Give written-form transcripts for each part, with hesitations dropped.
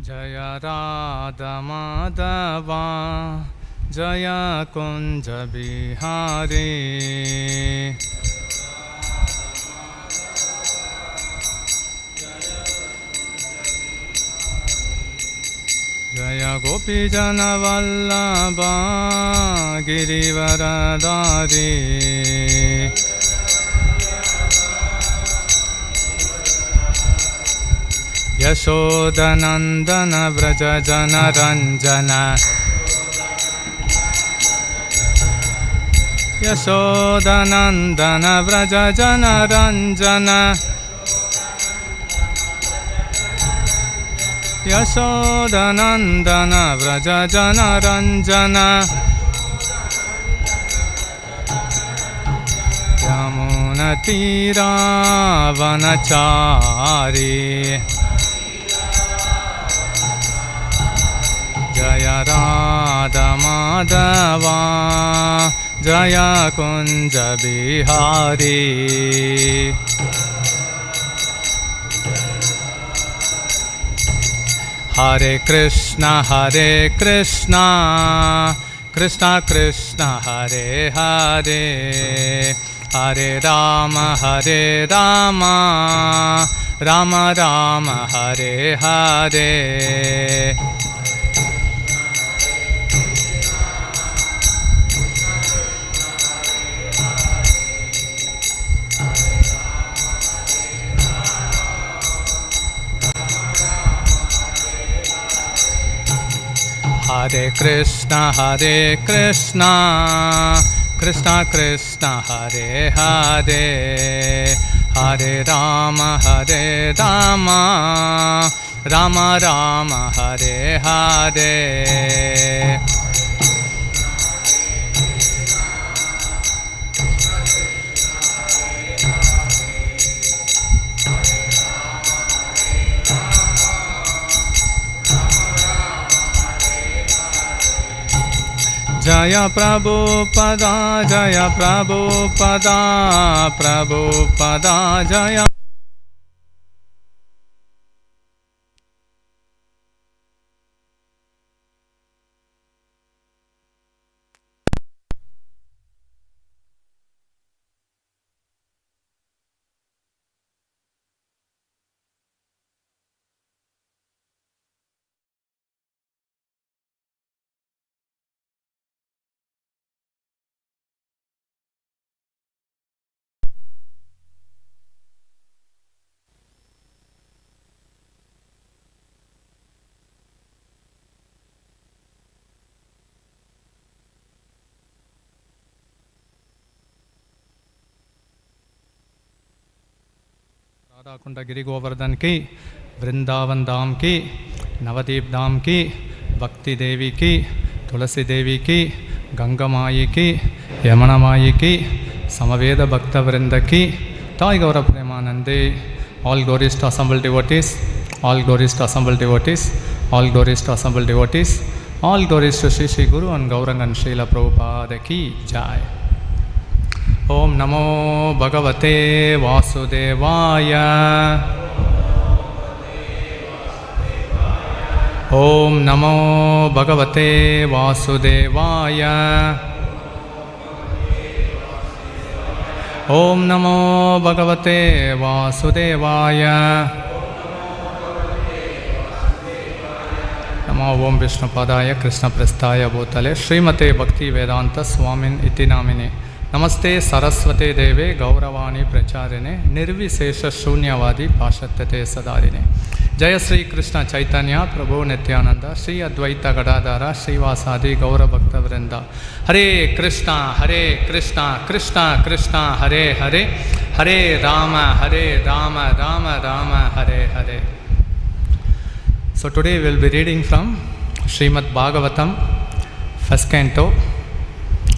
Jaya Radha Madhava Jaya Kunja Bihari Jaya Gopi Jana Vallabha Girivaradari Yashodanandana Vraja Jana Ranjana Yashodanandana Vraja Jana Ranjana Yashodanandana Vraja Jana Ranjana Yamuna Tira Vanachari Jaya Radha Madhava Jaya Kunja Bihari Hare Krishna Krishna Krishna Hare Hare Hare Rama Rama Rama Hare Hare Hare Krishna Krishna Krishna Hare Hare Hare Rama Rama Rama Hare Hare Jaya Prabhupada Jaya Radhakund Giri Govardhan की, वृंदावन धाम की, नवदीप धाम की, भक्ति देवी की, तुलसी देवी की, गंगा माई की, यमुना माई की, समवेद भक्त वृंद की, ताई गौर प्रेमानंदे. All glories to assembled devotees, all glories to assembled devotees, all glories to assembled devotees, all glories to Sri Sri Guru and Gauranga and Srila Prabhupada ki jai. Om Namo Bhagavate Vasudevaya. Om Namo Bhagavate Vasudevaya. Om Namo Bhagavate Vasudevaya. Namo Om Vishnu Padaya Krishna Prasthaya Bhutale Srimate Bhakti Vedanta Swamin Iti Nāmāni. Namaste Saraswate Deve Gauravani Pracharine Nirvisesha Shunyavadi Pashatyate Sadarine. Jaya Sri Krishna Chaitanya Prabhu Nityananda Sri Advaita Gadadhara Sri Vasadi Gaura Bhakta Vrinda. Hare Krishna Krishna Krishna Hare Hare Hare Rama Rama Rama Hare Hare. So today we will be reading from Srimad Bhagavatam, first canto,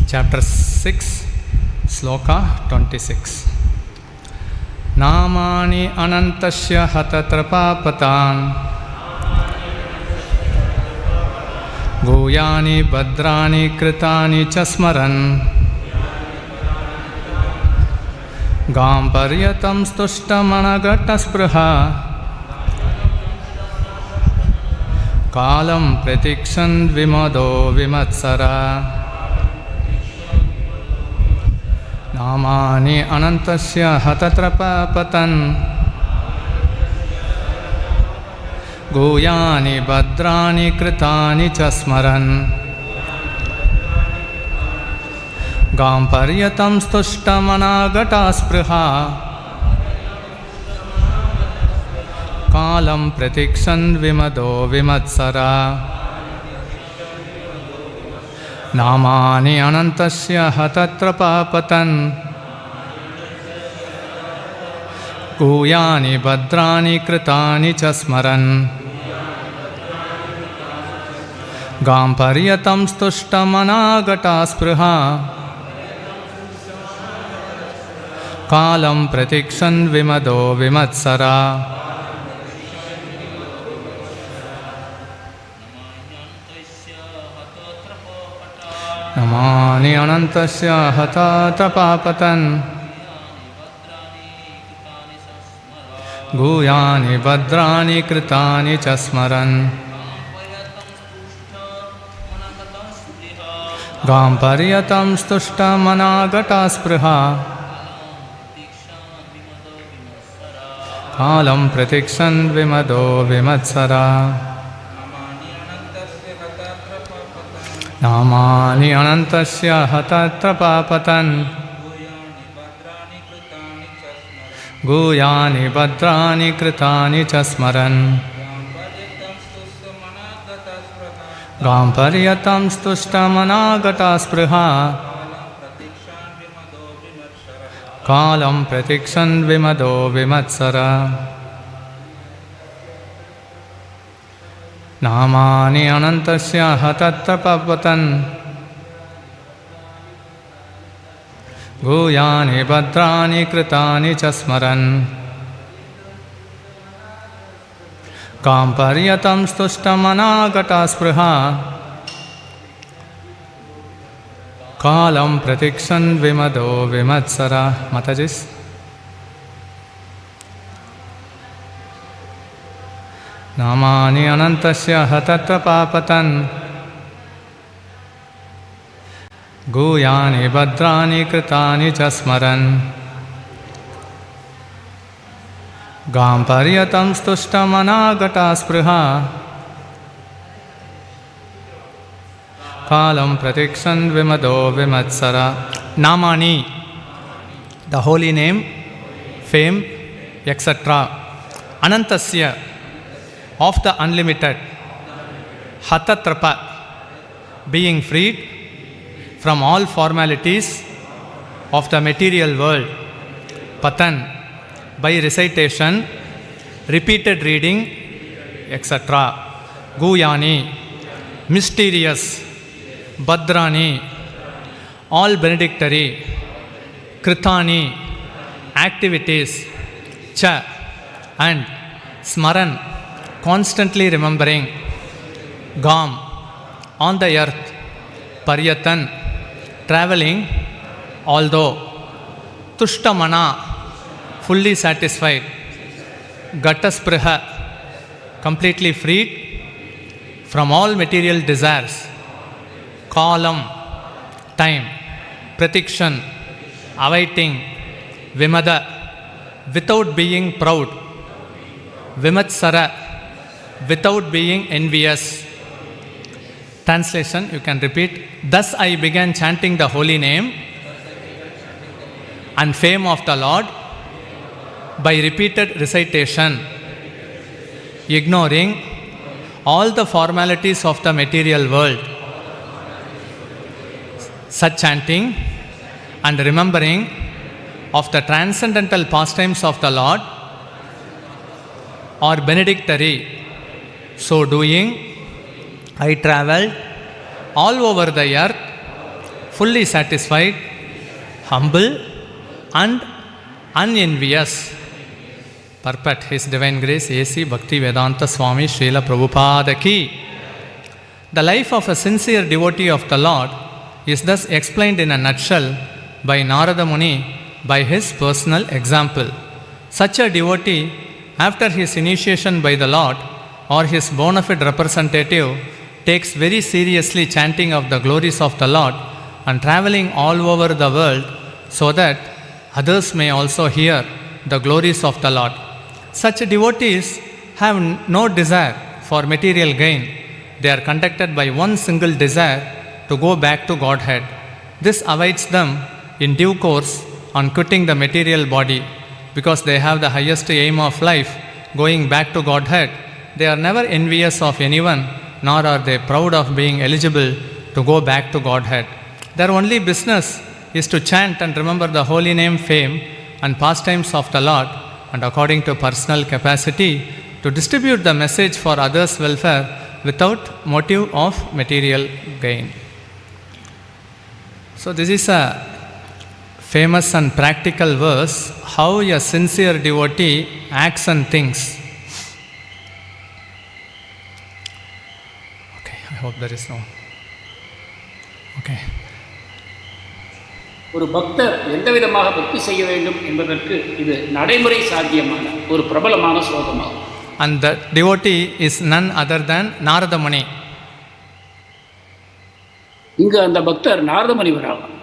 chapter 6, sloka 26. Nāmāni anantasya hata-trapaḥ paṭhan guhyāni bhadrāṇi kṛtāni ca smaran paryaṭaṁs tuṣṭa-manā gata-spṛhaḥ kālam pratīkṣan vimado vimatsaraḥ. nāmāni anantasya hata-trapaḥ paṭhan guhyāni bhadrāṇi kṛtāni ca smaran. paryaṭaṁs tuṣṭa-manā gata-spṛhaḥ kālaṁ pratīkṣan vimado vimatsaraḥ. nāmāni anantasya hata-trapaḥ paṭhan guhyāni bhadrāṇi kṛtāni ca smaran. paryaṭaṁs tuṣṭa-manā gata-spṛhaḥ kālaṁ pratīkṣan vimado vimatsaraḥ. nāmāni anantasya hata-trapaḥ paṭhan guhyāni bhadrāṇi kṛtāni ca smaran. paryaṭaṁs tuṣṭa-manā gata-spṛhaḥ kālaṁ pratīkṣan vimado vimatsaraḥ. nāmāni anantasya hata-trapaḥ paṭhan guhyāni bhadrāṇi kṛtāni ca smaran. paryaṭaṁs tuṣṭa-manā gata-spṛhaḥ kālaṁ pratīkṣan vimado vimatsaraḥ. nāmāni anantasya hata-trapaḥ paṭhan guhyāni bhadrāṇi kṛtāni ca smaran. paryaṭaṁs tuṣṭa-manā gata-spṛhaḥ kālaṁ pratīkṣan vimado vimatsaraḥ. Matajis. nāmāni anantasya hata-trapaḥ paṭhan guhyāni bhadrāṇi kṛtāni ca smaran. paryaṭaṁs tuṣṭa-manā gata-spṛhaḥ kālaṁ pratīkṣan vimado vimatsaraḥ. nāmāni, the holy name, fame, etc. anantasya, of the unlimited. hata-trapaḥ, being freed from all formalities of the material world. paṭhan, by recitation, repeated reading, etc. guhyāni, mysterious. bhadrāṇi, all-benedictory. kṛtāni, activities. cha, and smaran, constantly remembering. on the earth. paryaṭan, traveling, although. tuṣṭa-manā, fully satisfied. gata-spṛhaḥ, completely freed from all material desires. kālaṁ, time. pratīkṣan, awaiting. vimadaḥ, without being proud. vimatsaraḥ, without being envious. Translation, you can repeat. Thus I began chanting the holy name and fame of the Lord by repeated recitation, ignoring all the formalities of the material world. Such chanting and remembering of the transcendental pastimes of the Lord are benedictory. So doing, I travelled all over the earth, fully satisfied, humble and unenvious. Perpet His Divine Grace A.C. Bhakti Vedanta Swami Srila Prabhupada Ki. The life of a sincere devotee of the Lord is thus explained in a nutshell by Narada Muni by his personal example. Such a devotee, after his initiation by the Lord, or his bona fide representative takes very seriously chanting of the glories of the Lord and traveling all over the world so that others may also hear the glories of the Lord. Such devotees have no desire for material gain. They are conducted by one single desire to go back to Godhead. This awaits them in due course on quitting the material body, because they have the highest aim of life, going back to Godhead. They are never envious of anyone, nor are they proud of being eligible to go back to Godhead. Their only business is to chant and remember the holy name, fame, and pastimes of the Lord, and according to personal capacity, to distribute the message for others' welfare without motive of material gain. So this is a famous and practical verse, how a sincere devotee acts and thinks. Okay, I hope there is no. Okay. ஒரு பக்தர் எந்த விதமாக பக்தி செய்ய வேண்டும் என்பதற்கு இது நடைமுறை சாத்தியமான ஒரு பிரபலமான ஸ்லோகமாகும். And the devotee is none other than Nāmāny. இங்கு அந்த பக்தர் நாரதமுனிவராகும்.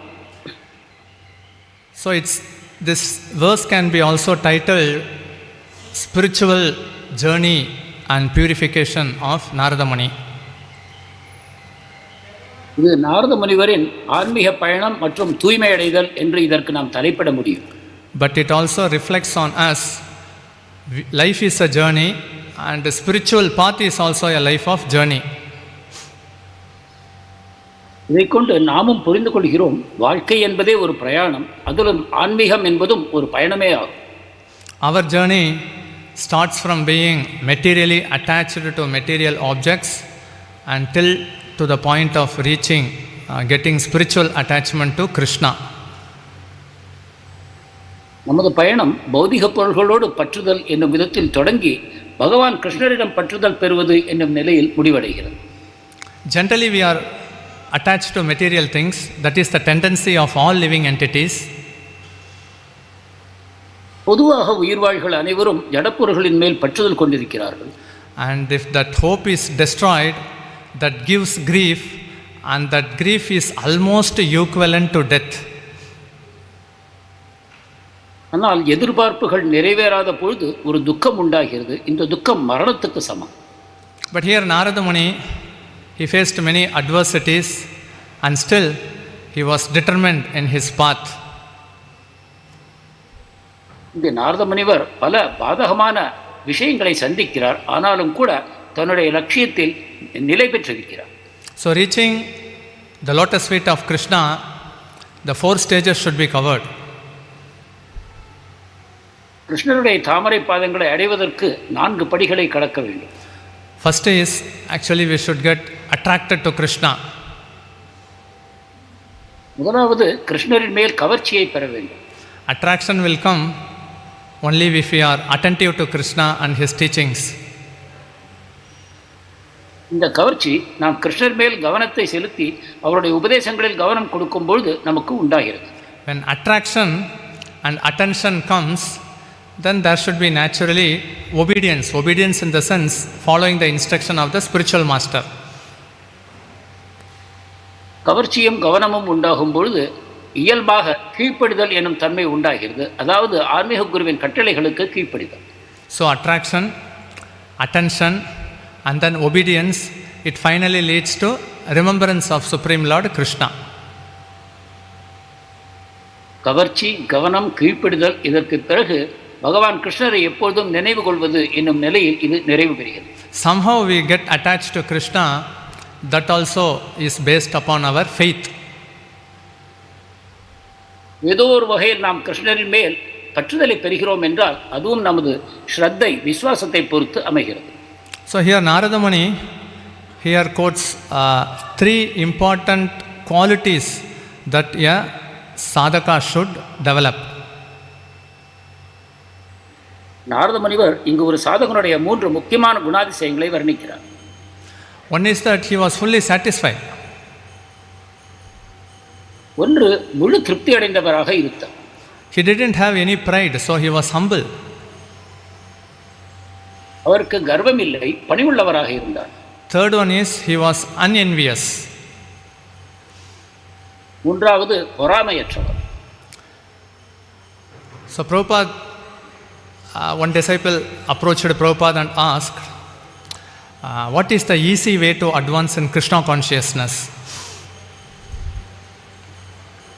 So this verse can be also titled Spiritual Journey and Purification of Nāmāny. இது நாரத முனிவரின் ஆன்மீக பயணம் மற்றும் தூய்மை அடைதல் என்று இதற்கு நாம் தலைப்பிட முடியும். But it also reflects on us. Life is a journey, and the spiritual path is also a life of journey. இதை கொண்டு நாமும் புரிந்து கொள்கிறோம், வாழ்க்கை என்பதே ஒரு பிரயாணம், அதிலும் ஆன்மீகம் என்பதும் ஒரு பயணமே ஆகும். Our journey starts from being materially attached to material objects until to the point of reaching, getting spiritual attachment to Krishna. நமது பயணம் பௌதிக பொருள்களோடு பற்றுதல் என்னும் விதத்தில் தொடங்கி பகவான் கிருஷ்ணரிடம் பற்றுதல் பெறுவது என்னும் நிலையில் முடிவடைகிறது. Generally we are attached to material things. That is the tendency of all living entities. பொதுவாக உயிர்வாழ்கள் அனைவரும் ஜடப்பொருள்களின் மேல் பற்றுதல் கொண்டிருக்கிறார்கள். And if that hope is destroyed, that gives grief, and that grief is almost equivalent to death. ஆனால் எதிர்பார்ப்புகள் நிறைவேறாத பொழுது ஒரு துக்கம் உண்டாகிறது. இந்த துக்கம் மரணத்துக்கு சமம். But here Narada Muni, he faced many adversities and still he was determined in his path. இந்த நாரத முனிவர் பல பாதகமான விஷயங்களை சந்திக்கிறார், ஆனாலும் கூட தன்னுடைய லட்சியத்தில் நிலை பெற்றிருக்கிறார். So reaching the lotus feet of Krishna, the 4 stages should be covered. கிருஷ்ணருடைய தாமரை பாதங்களை அடைவதற்கு 4 படிகளை கடக்க வேண்டும். First is actually we should get attracted to Krishna. முதலாவது கிருஷ்ணரின் மேல் கவர்ச்சியை பெற வேண்டும். Attraction will come only if we are attentive to Krishna and his teachings. இந்த கவர்ச்சி நாம் கிருஷ்ணர் மேல் கவனத்தை செலுத்தி அவருடைய உபதேசங்களில் கவனம் கொடுக்கும் பொழுது நமக்கு உண்டாகிறது. When attraction and attention comes, then there should be naturally obedience. Obedience in the sense following the instruction of the spiritual master. கவர்ச்சியும் கவனமும் உண்டாகும் பொழுது இயல்பாக கீழ்ப்படிதல் எனும் தன்மை உண்டாகிறது. அதாவது ஆன்மீக குருவின் கட்டளைகளுக்கு கீழ்ப்படிதல். So attraction, attention, and then obedience, it finally leads to remembrance of Supreme Lord Krishna. கவர்ச்சி, கவனம், கீழ்ப்படிதல், இதற்கு பிறகு பகவான் கிருஷ்ணரை எப்பொழுதும் நினைவு கொள்வது என்னும் நிலையில் இது நிறைவு பெறுகிறது. Somehow we get attached to Krishna, that also is based upon our faith. ஏதோ ஒரு வகையில் நாம் கிருஷ்ணரின் மேல் பற்றுதலை பெறுகிறோம் என்றால் அதுவும் நமது ஸ்ரத்தை, விசுவாசத்தை பொறுத்து அமைகிறது. So here Narada Muni here quotes 3 important qualities that a sadhaka should develop. Narada முனிவர் இங்கு ஒரு சாதகனுடைய 3 முக்கியமான குணாதிசயங்களை வர்ணிக்கிறார். One is that he was fully satisfied. ஒன்று, முழு திருப்தி அடைந்தவராக இருந்தார். He didn't have any pride, so he was humble. அவருக்கு கர்வம் இல்லை, பணிவுள்ளவராக இருந்தார். Third one is he was unenvious. மூன்றாவது பொறாமையற்றவர். So Prabhupada, one disciple approached Prabhupada and asked, what is the easy way to advance in Krishna consciousness?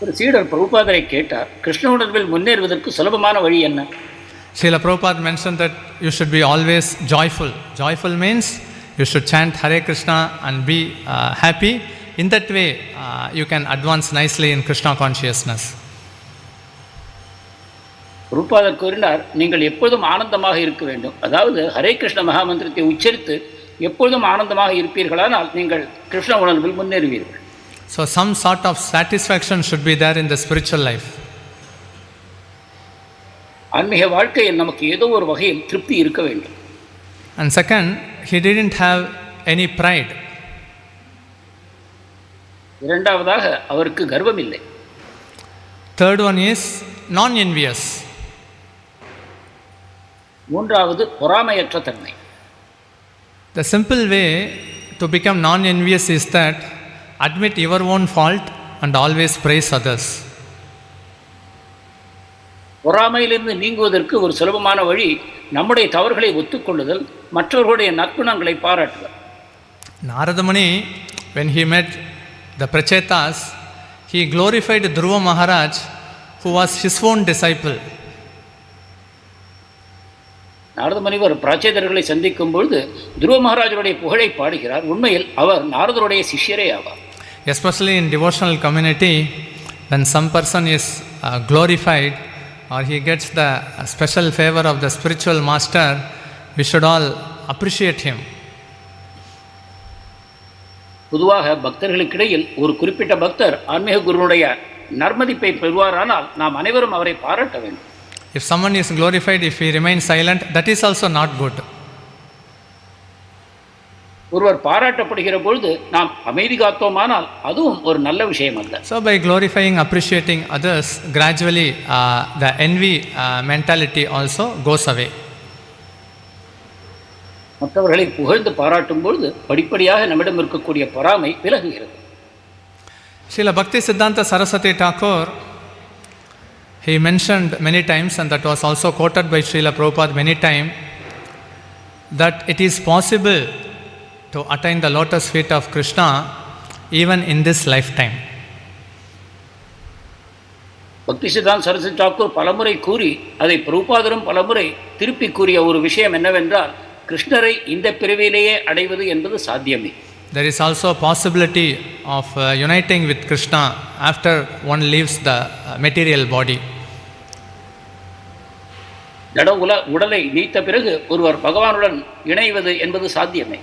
ஒரு சீடர் பிரபுபாதரை கேட்டார், கிருஷ்ண உணர்வில் முன்னேறுவதற்கு சுலபமான வழி என்ன? Srila Prabhupada mentioned that you should be always joyful. Joyful means you should chant Hare Krishna and be happy. In that way, you can advance nicely in Krishna consciousness. பிரபுபாதர் கூறினார், நீங்கள் எப்பொழுதும் ஆனந்தமாக இருக்க வேண்டும். அதாவது ஹரே கிருஷ்ண மகாமந்திரத்தை உச்சரித்து எப்பொழுதும் ஆனந்தமாக இருப்பீர்களானால் நீங்கள் கிருஷ்ண உணர்வில் முன்னேறுவீர்கள். So some sort of satisfaction should be there in the spiritual life. ஆன்மீக வாழ்க்கையில் நமக்கு ஏதோ ஒரு வகையில் திருப்தி இருக்க வேண்டும். And second, he didn't have any pride. இரண்டாவதாக அவருக்கு கர்வம் இல்லை. Third one is non-envious. மூன்றாவது பொறாமையற்ற தன்மை. The simple way to become non-envious is that admit your own fault and always praise others. பொறாமையிலிருந்து நீங்குவதற்கு ஒரு சுலபமான வழி நம்முடைய தவறுகளை ஒத்துக்கொள்ளுதல், மற்றவர்களுடைய நற்குணங்களை பாராட்டுதல். Narada Muni, when he met the pratīkṣans, he glorified Dhruva Maharaj, who was his own disciple. Narada முனிவர் பிராச்சேதர்களை சந்திக்கும் பொழுது துருவ மகாராஜருடைய புகழை பாடுகிறார். உண்மையில் அவர் நாரதருடைய சிஷ்யரே ஆவார். Especially in devotional community, when some person is glorified or he gets the special favor of the spiritual master, we should all appreciate him. பொதுவாக பக்தர்களுக்கிடையில் ஒரு குறிப்பிட்ட பக்தர் ஆன்மீக குருவுடைய நற்மதிப்பை பெறுவாரானால் நாம் அனைவரும் அவரை பாராட்ட வேண்டும். If someone is glorified, if he remains silent, that is also not good. ஒருவர் பாராட்டப்படுகிற பொழுது நாம் அமைதி காத்தோமானால் அதுவும் ஒரு நல்ல விஷயம் அல்ல. So by glorifying, appreciating others, gradually the envy mentality also goes away. மற்றவர்களை புகழ்ந்து பாராட்டும் பொழுது படிப்படியாக நம்மிடம் இருக்கக்கூடிய பொறாமை விலகுகிறது. Srila Bhakti Siddhanta Saraswati Thakur, he mentioned many times, and that was also quoted by Srila Prabhupada many times, that it is possible to attain the lotus feet of Krishna even in this lifetime. பக்தி சித்தாந்த சரஸ்வதி தாக்கூர் பலமுறை கூறி அதை பிரபுபாதரும் பலமுறை திருப்பி கூறிய ஒரு விஷயம் என்னவென்றால், கிருஷ்ணரை இந்த பிறவியிலேயே அடைவது என்பது சாத்தியமே. There is also a possibility of uniting with Krishna after one leaves the material body. உடலை நீத்த பிறகு ஒருவர் பகவானுடன் இணைவது என்பது சாத்தியமே.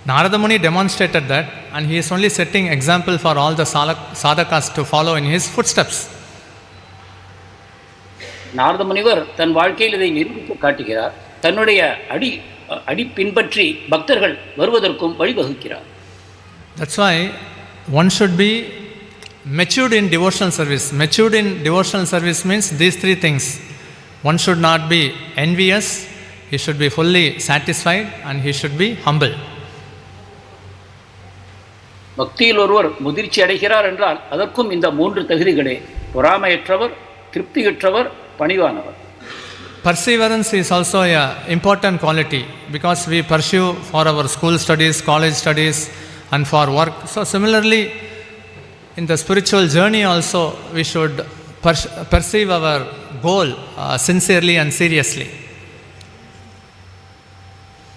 Narada Muni demonstrated that, and he is only setting example for all the sadhakas to follow in his footsteps. Narada முனிவர் தன் வாழ்க்கையில் இதை நிரூபித்து காட்டுகிறார். தன்னுடைய அடி பின்பற்றி பக்தர்கள் வருவதற்கும் வழிவகுக்கிறார். That's why one should be matured in devotional service. Matured in devotional service means these three things. One should not be envious, he should be fully satisfied, and he should be humble. பக்தியில் ஒருவர் முதிர்ச்சி அடைகிறார் என்றால் அதற்கும் இந்த மூன்று தகுதிகளே: பொறாமையற்றவர், திருப்தியற்றவர், பணிவானவர். Perseverance is also an important quality because we pursue for our school studies, college studies, and for work. So similarly, in the spiritual journey also, we should perceive our goal sincerely and seriously.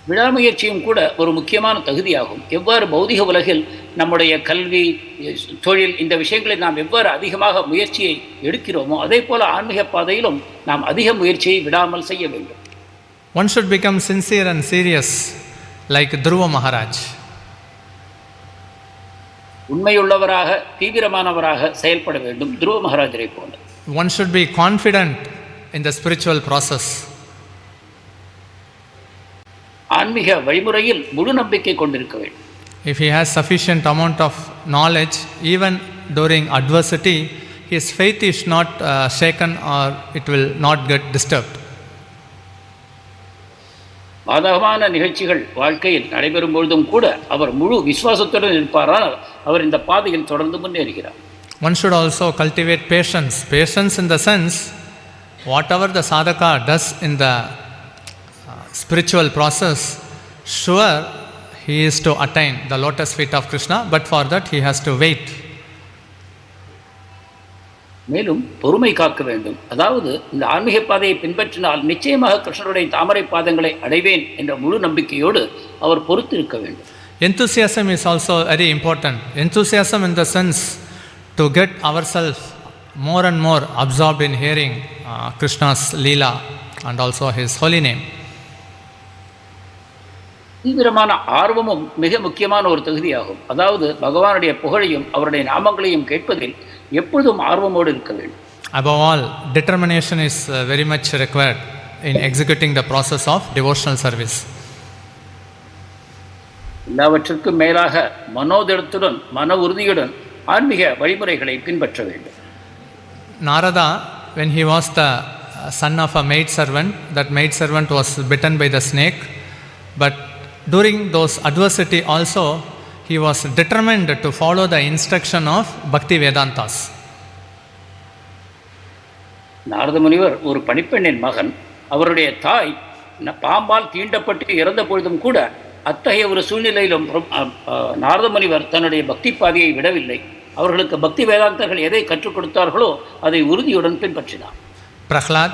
விடாமுயற்சியும் கூட ஒரு முக்கியமான தகுதியாகும். எவ்வாறு பௌதிக உலகில் நம்முடைய கல்வி, தொழில் இந்த விஷயங்களில் நாம் எவ்வாறு அதிகமாக முயற்சியை எடுக்கிறோமோ அதே போல ஆன்மீக பாதையிலும் நாம் அதிக முயற்சியை விடாமல் செய்ய வேண்டும். One should become sincere and serious like Dhruva Maharaj. உண்மையுள்ளவராக தீவிரமானவராக செயல்பட வேண்டும் துருவ மகாராஜரை போல. One should be confident in the spiritual process. ஆன்மீக வழிமுறையில் முழு நம்பிக்கை கொண்டிருக்க வேண்டும். If he has sufficient amount of knowledge, even during adversity, his faith is not shaken or it will not get disturbed. பாதகமான நிகழ்ச்சிகள் வாழ்க்கையில் நடைபெறும் பொழுதும் கூட அவர் முழு விசுவாசத்துடன் இருப்பாரால் அவர் இந்த பாதையில் தொடர்ந்து முன்னேறுகிறார். One should also cultivate patience. Patience in the sense, whatever the sadhaka does in the spiritual process, sure he is to attain the lotus feet of Krishna, but for that he has to wait. மேலும் பொறுமை காக்க வேண்டும். அதாவது இந்த ஆன்மீக பாதையை பின்பற்றினால் நிச்சயமாக கிருஷ்ணருடைய தாமரை பாதங்களை அடைவேன் என்ற முழு நம்பிக்கையோடு அவர் பொறுத்திருக்க வேண்டும். Enthusiasm is also very important. Enthusiasm in the sense to get ourselves more and more absorbed in hearing Krishna's Leela and also his holy name. தீவிரமான ஆர்வமும் மிக முக்கியமான ஒரு தகுதியாகும். அதாவது பகவானுடைய புகழையும் அவருடைய நாமங்களையும் கேட்பதில் எப்பொழுதும் ஆர்வமோடு இருக்க வேண்டும். Above all, determination is very much required in executing the process of devotional service. எல்லாவற்றிற்கும் மேலாக மனோதிடத்துடன் மன உறுதியுடன் ஆன்மீக வழிமுறைகளை பின்பற்ற வேண்டும். Narada, when he was the son of a maid servant, that maid servant was bitten by the snake, but during those adversity also he was determined to follow the instruction of Bhakti Vedantas. Narada முனிவர் ஒரு பணிப்பெண்ணின் மகன். அவருடைய தாய் பாம்பால் தீண்டப்பட்டு இறந்த பொழுதும் கூட அத்தகைய ஒரு சூழ்நிலையிலும் நாரத முனிவர் தன்னுடைய பக்தி பாதையை விடவில்லை. அவர்களுக்கு பக்தி வேதாந்தர்கள் எதை கற்றுக் கொடுத்தார்களோ அதை உறுதியுடன் பின்பற்றினார். Prahlad,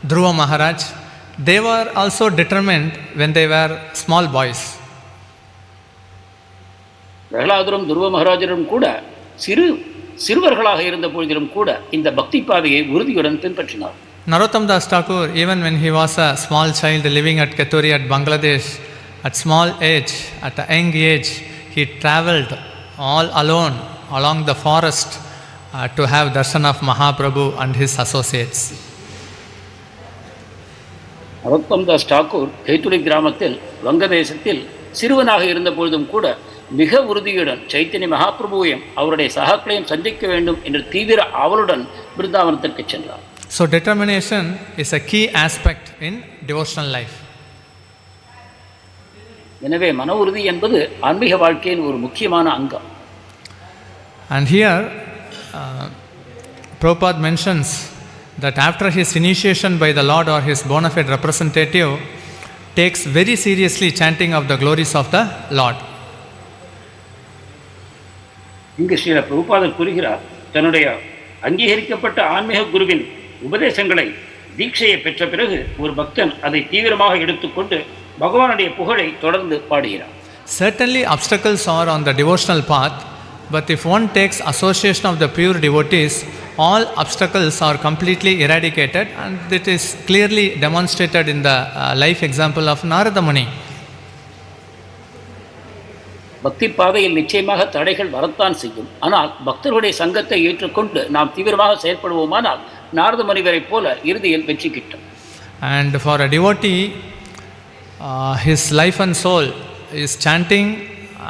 Dhruva Maharaj, they were also determined when they were small boys. பிரகலாதரும் துருவ மகாராஜரும் கூட சிறுவர்களாக இருந்த பொழுதிலும் கூட இந்த பக்தி பாதையை உறுதியுடன் பின்பற்றினார். Narottam Das Thakur, even when he was a small child living at Keturi at Bangladesh, at small age, at a young age, he travelled all alone along the forest to have darshan of Mahaprabhu and his associates. Narottam Das Thakur கைத்துளி கிராமத்தில் வங்கதேசத்தில் சிறுவனாக இருந்த பொழுதும் கூட மிக உறுதியுடன் சைத்தன்ய மகாபிரபுவையும் அவருடைய சகாக்களையும் சந்திக்க வேண்டும் என்ற தீவிர ஆவலுடன் பிருந்தாவனத்திற்கு சென்றார். So determination is a key aspect in devotional life. எனவே மன உறுதி என்பது ஆன்மீக வாழ்க்கையின் ஒரு முக்கியமான அங்கம். And here Prabhupada mentions that after his initiation by the Lord or his bona fide representative takes very seriously chanting of the glories of the Lord. இங்கு ஸ்ரீல பிரபுபாதர் கூறுகிறார், தன்னுடைய அங்கீகரிக்கப்பட்ட ஆன்மீக குருவின் உபதேசங்களை தீட்சையை பெற்ற பிறகு ஒரு பக்தன் அதை தீவிரமாக எடுத்துக்கொண்டு பகவானுடைய புகழை தொடர்ந்து பாடுகிறார். Certainly obstacles are on the devotional path, but if one takes association of the pure devotees, all obstacles are completely eradicated, and it is clearly demonstrated in the life example of Narada Muni. பக்தி பாதையில் நிச்சயமாக தடைகள் வரத்தான் செய்யும். ஆனால் பக்தர்களுடைய சங்கத்தை ஏற்றுக்கொண்டு நாம் தீவிரமாக செயல்படுவோமானால் நாரத முனிவரைப் போல இறுதியில் வெற்றி கிட்டும். And for a devotee, his life and soul is chanting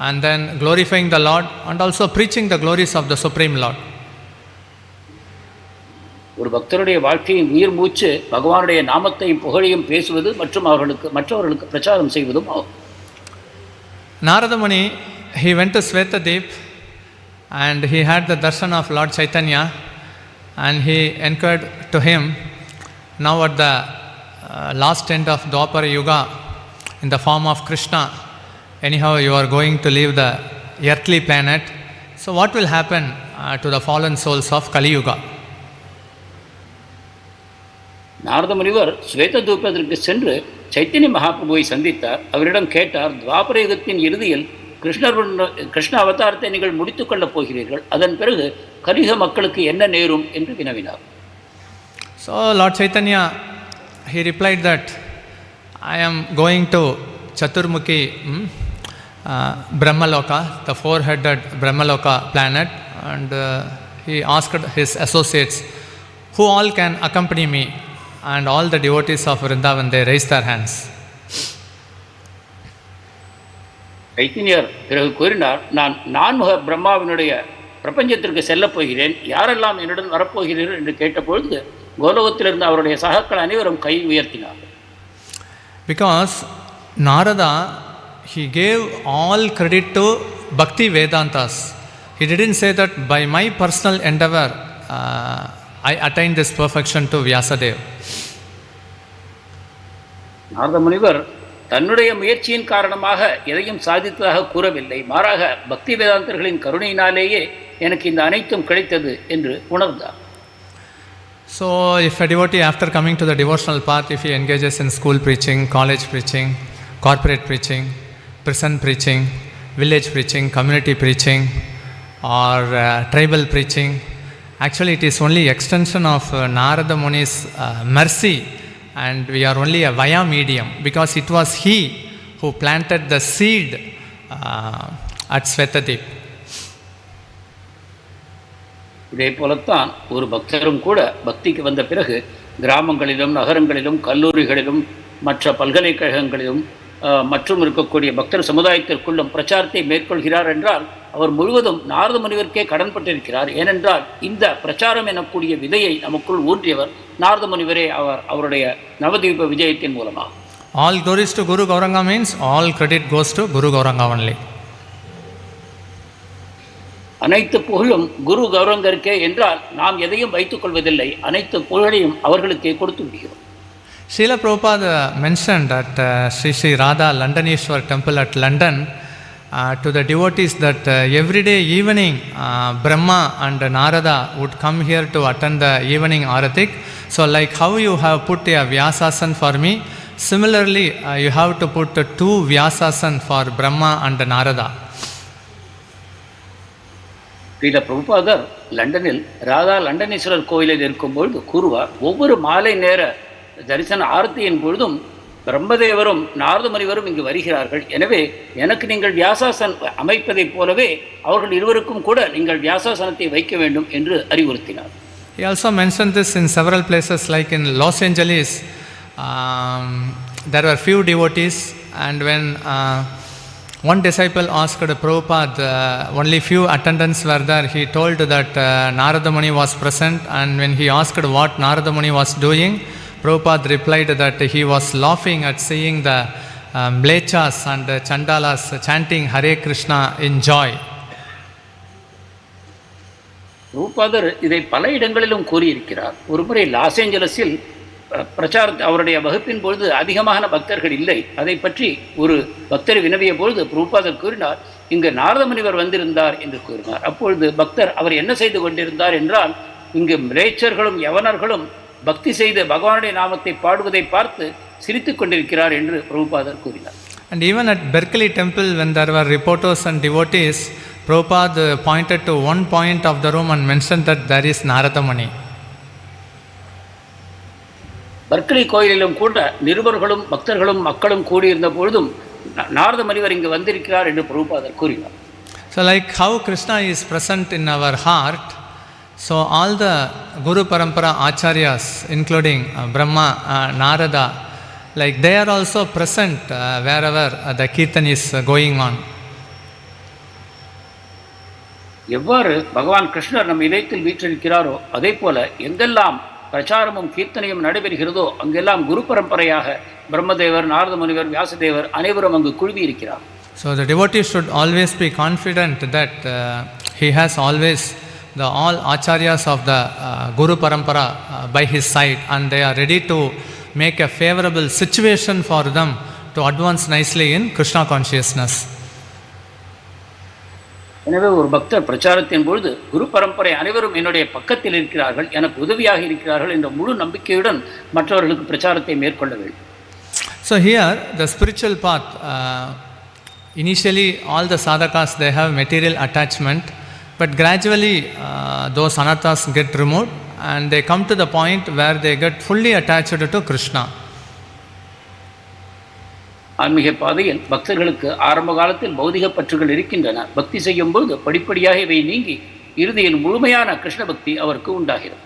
and then glorifying the Lord and also preaching the glories of the Supreme Lord. ஒரு பக்தருடைய வாழ்க்கையின் உயிர் மூச்சு பகவானுடைய நாமத்தையும் புகழையும் பேசுவது மற்றும் மற்றவர்களுக்கு பிரச்சாரம் செய்வதும் ஆகும். Narada Muni, he went to Swetadeep and he had the darshan of Lord Chaitanya, and he inquired to him, now at the last end of Dwapara Yuga, in the form of Krishna, anyhow you are going to leave the earthly planet, so what will happen to the fallen souls of Kali Yuga? Narada முனிவர் ஸ்வேததூபத்திற்கு சென்று சைத்தன்ய மகாபிரபுவை சந்தித்தார். அவரிடம் கேட்டார், துவாபர யுகத்தின் இறுதியில் கிருஷ்ண அவதாரத்தை நீங்கள் முடித்துக் கொள்ளப் போகிறீர்கள், அதன் பிறகு கலியுக மக்களுக்கு என்ன நேரும் என்று வினவினார். So Lord Chaitanya, he replied that I am going to Chaturmukhi Brahmaloka, the four-headed Brahmaloka planet, and he asked his associates, who all can accompany me? And all the devotees of Vrindavan, they raised their hands. சைத்தன்யர் பிறகு கூறினார், நான் நான்முக பிரம்மாவினுடைய பிரபஞ்சத்திற்கு செல்லப் போகிறேன், யாரெல்லாம் என்னுடன் வரப்போகிறீர்கள் என்று கேட்டபொழுது கோலோகத்திலிருந்து அவருடைய சகாக்கள் அனைவரும் கை உயர்த்தினார். Because Narada, he gave all credit to Bhakti Vedantas. He didn't say that by my personal endeavor I attained this perfection to Vyasadeva. Narada முனிவர் தன்னுடைய முயற்சியின் காரணமாக எதையும் சாதித்ததாக கூறவில்லை. மாறாக பக்தி வேதாந்தர்களின் கருணையினாலேயே எனக்கு இந்த அனைத்தும் கிடைத்தது என்று உணர்ந்தார். So if a devotee, after coming to the devotional path, if he engages in school preaching, college preaching, corporate preaching, prison preaching, village preaching, community preaching, or tribal preaching, actually it is only extension of Narada Muni's mercy, and we are only a via medium, because it was he who planted the seed at Svetadip. இதே போலத்தான் ஒரு பக்தரும் கூட பக்திக்கு வந்த பிறகு கிராமங்களிலும் நகரங்களிலும் கல்லூரிகளிலும் மற்ற பல்கலைக்கழகங்களிலும் மற்றும் இருக்கக்கூடிய பக்தர் சமுதாயத்திற்குள்ளும் பிரச்சாரத்தை மேற்கொள்கிறார் என்றால் அவர் முழுவதும் நாரத முனிவருக்கே கடன்பட்டிருக்கிறார். ஏனென்றால் இந்த பிரச்சாரம் எனக்கூடிய விதையை நமக்குள் ஊன்றியவர் நாரத முனிவரே. அவருடைய நவதீப விஜயத்தின் மூலமாக. All glories to Guru Gauranga means all credit goes to Guru Gauranga only. அனைத்து புகழும் குரு கௌரங்கருக்கே என்றால் நாம் எதையும் வைத்துக் கொள்வதில்லை. அனைத்து புகழையும் அவர்களுக்கே கொடுத்து விடுகிறோம். Srila Prabhupada mentioned at Sri Sri Radha Londoneshwar temple at London to the devotees that every day evening Brahma and Narada would come here to attend the evening aratik. So like how you have put a Vyasasan for me, similarly you have to put two Vyasasan for Brahma and Narada. Srila பிரபுபாதர் லண்டனில் ராதா லண்டனேஸ்வரர் கோயிலில் இருக்கும்பொழுது கூறுவார், ஒவ்வொரு மாலை நேர தரிசன ஆரத்தியின் பொழுதும் பிரம்மதேவரும் நாரத முனிவரும் இங்கு வருகிறார்கள். எனவே எனக்கு நீங்கள் வியாசாசன் அமைப்பதைப் போலவே அவர்கள் இருவருக்கும் கூட நீங்கள் வியாசாசனத்தை வைக்க வேண்டும் என்று அறிவுறுத்தினார். He also mentioned this in several places, like in Los Angeles. There were few devotees, and when one disciple asked Prabhupada, only few attendants were there, he told that Narada Muni was present, and when he asked what Narada Muni was doing, Prabhupada replied that he was laughing at seeing the Mlechas and Chandalas chanting Hare Krishna in joy. பிரபுபாதர் இதை பல இடங்களிலும் கூறியிருக்கிறார். ஒருமுறை loss ஏஞ்சலஸில் பிரச்சாரத்தை அவருடைய வகுப்பின் பொழுது அதிகமான பக்தர்கள் இல்லை. அதை பற்றி ஒரு பக்தர் வினவிய பொழுது பிரபுபாதர் கூறினார், இங்கு நாரத முனிவர் வந்திருந்தார் என்று கூறினார். அப்பொழுது பக்தர் அவர் என்ன செய்து கொண்டிருந்தார் என்றால், இங்கு மிலேச்சர்களும் யவனர்களும் பக்தி செய்து பகவானுடைய நாமத்தை பாடுவதை பார்த்து சிரித்துக் கொண்டிருக்கிறார் என்று பிரபுபாதர் கூறினார். And even at Berkeley temple, when there were reporters and devotees, Prabhupada pointed to one point of the room and mentioned that there is Narada Muni. Berkeley கோயிலிலும் கூட நிருபர்களும் பக்தர்களும் மக்களும் கூடியிருந்த பொழுதும் நாரத முனிவர் இங்கு வந்திருக்கிறார் என்று பிரபுபாதர் கூறினார். So like how Krishna is present in our heart, so all the Guru Parampara Acharyas, including Brahma, Narada, like they are also present wherever the Kirtan is going on. எவ்வாறு பகவான் கிருஷ்ணர் நம் இதயத்தில் வீற்றிருக்கிறாரோ அதே போல எங்கெல்லாம் பிரச்சாரமும் கீர்த்தனையும் நடைபெறுகிறதோ அங்கெல்லாம் குரு பரம்பரையாக பிரம்மதேவர், நாரத முனிவர், வியாசதேவர் அனைவரும் அங்கு குழுவி இருக்கிறார். So the devotee should always be confident that he has always the all acharyas of the Guru Parampara by his side, and they are ready to make a favorable situation for them to advance nicely in Krishna consciousness. எனவே ஒரு பக்தர் பிரச்சாரத்தின் பொழுது குரு பரம்பரை அனைவரும் என்னுடைய பக்கத்தில் இருக்கிறார்கள், எனக்கு உதவியாக இருக்கிறார்கள் என்ற முழு நம்பிக்கையுடன் மற்றவர்களுக்கு பிரச்சாரத்தை மேற்கொள்ள வேண்டும். So here the spiritual path, initially all the sadhakas they have material attachment, but gradually those anarthas get removed and they come to the point where they get fully attached to Krishna. ஆன்மீக பாதையில் பக்தர்களுக்கு ஆரம்ப காலத்தில் பௌதிக பற்றுகள் இருக்கின்றன. பக்தி செய்யும் பொழுது படிப்படியாக இவை நீங்கி இறுதியில் முழுமையான கிருஷ்ண பக்தி அவருக்கு உண்டாகிறது.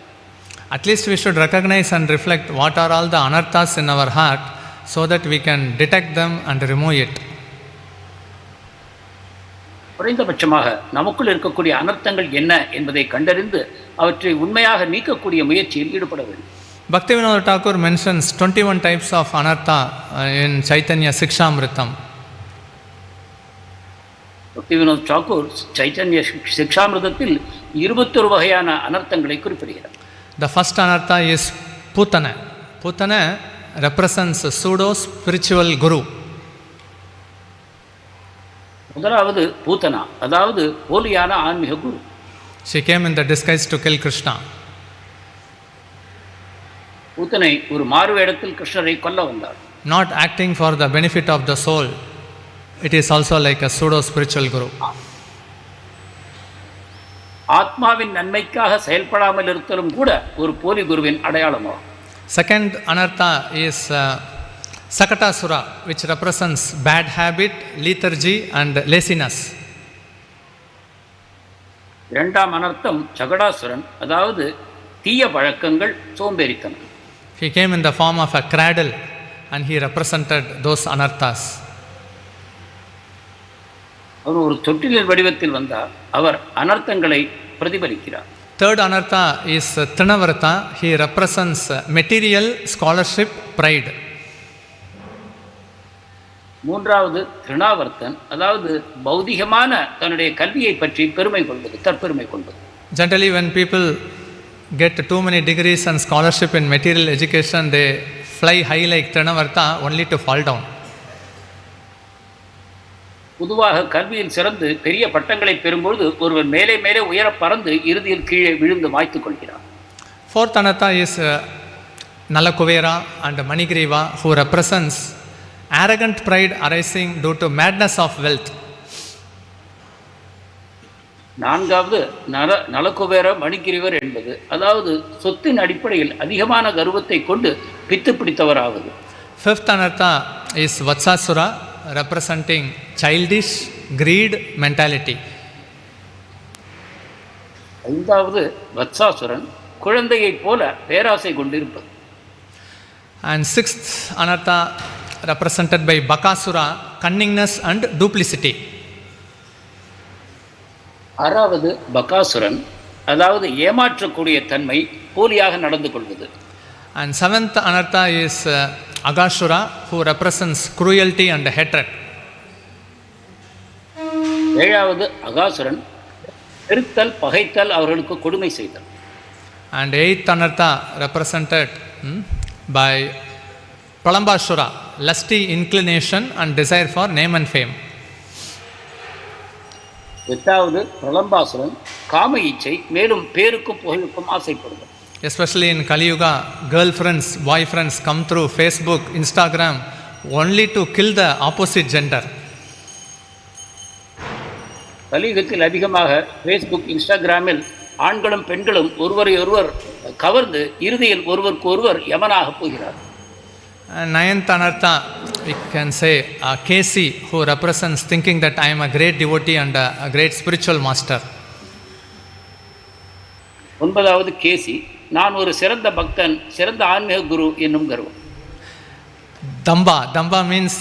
At least we should recognize and reflect what are all the anarthas in our heart so that we can detect them and remove it. குறைந்தபட்சமாக நமக்குள் இருக்கக்கூடிய அனர்த்தங்கள் என்ன என்பதை கண்டறிந்து அவற்றை உண்மையாக நீக்கக்கூடிய முயற்சியில் ஈடுபட வேண்டும். Bhaktivinoda Thakur mentions 21 types of anartha in Chaitanya Sikshamritam. Bhaktivinod Thakur Chaitanya சிக்ஷாமிருதத்தில் 21 வகையான அனர்த்தங்களை குறிப்பிடுகிறார். The first anartha is paṭhan. Paṭhan represents a pseudo spiritual guru. முதலாவது பூத்தனா, அதாவது போலியான ஆன்மீக குரு. She came in the disguise to kill Krishna. பூத்தனை ஒரு மாறு வேடத்தில் கிருஷ்ணரை கொல்ல வந்தார். Not acting for the benefit of the soul. It is also like a pseudo spiritual guru. ஆத்மாவின் நன்மைக்காக செயல்படாமல் இருத்தலும் கூட ஒரு போலி குருவின் அடையாளமாகும். Second anartha is Sakatasura, which represents bad habit, lethargy and laziness. இரண்டாம் அனர்த்தம் சகடாசுரன், அதாவது தீய பழக்கங்கள், சோம்பேறித்தனம். He came in the form of a cradle and he represented those anarthas. அவர் ஒரு தொட்டிலின் வடிவத்தில் வந்தார். அவர் அனர்த்தங்களை பிரதிபலிக்கிறார். Third anartha is Trinavarta. He represents material, scholarship, pride. மூன்றாவது திருணாவர்த்தன், அதாவது பௌதிகமான தன்னுடைய கல்வியை பற்றி பெருமை கொள்வது, தற்பெருமை கொள்வது. Generally, when people get too many degrees and scholarship in material education, they fly high like Trinavarta only to fall down. பொதுவாக கல்வியில் சிறந்து பெரிய பட்டங்களை பெறும்பொழுது ஒருவர் மேலே மேலே உயர பறந்து இறுதியில் கீழே விழுந்து மாய்த்துக் கொள்கிறார். Fourth anartha is Nalakuvera and Manigriva, who represents arrogant pride arising due to madness of wealth. நான்காவது நலக்குபேர மணிகிரிவர் என்பது, அதாவது சொத்தின் அடிப்படையில் அதிகமான கர்வத்தை கொண்டு பித்து பிடித்தவராவது. Fifth anartha is Vatsasura, representing childish greed mentality. ஐந்தாவது வத்சாசுரன், குழந்தையைப் போல பேராசை கொண்டிருப்பது. And sixth anartha represented by Bakasura, cunningness and duplicity. ஆறாவது பகாசுரன், அதாவது ஏமாற்றக்கூடிய தன்மை, போலியாக நடந்து கொள்வது. And seventh anartha is Agashura, who represents cruelty and hatred. ஏழாவது அகாசுரன், வெறுத்தல், பகைத்தல், அவர்களுக்கு கொடுமை செய்தல். And eighth anartha represented by Pralambasura, lusty inclination and desire for name and fame. எட்டாவது பிரலம்பாசுரன், காம இச்சை, மேலும் பேருக்கும் புகழுக்கும் ஆசைப்படுதல். Especially in Kali Yuga, girlfriends, boyfriends come through Facebook, Instagram only to kill the opposite gender. கலியுகத்தில் அதிகமாக ஃபேஸ்புக், இன்ஸ்டாகிராமில் ஆண்களும் பெண்களும் ஒருவரை ஒருவர் கவர்ந்து இறுதியில் ஒருவருக்கு ஒருவர் யமனாக போகிறார். Ninth anartha, we can say Kesi, who represents thinking that I am a great devotee and a great spiritual master. ஒன்பதாவது கேசி, நான் ஒரு சிறந்த பக்தன், சிறந்த ஆன்மீக குரு என்னும் கர்வம். Damba means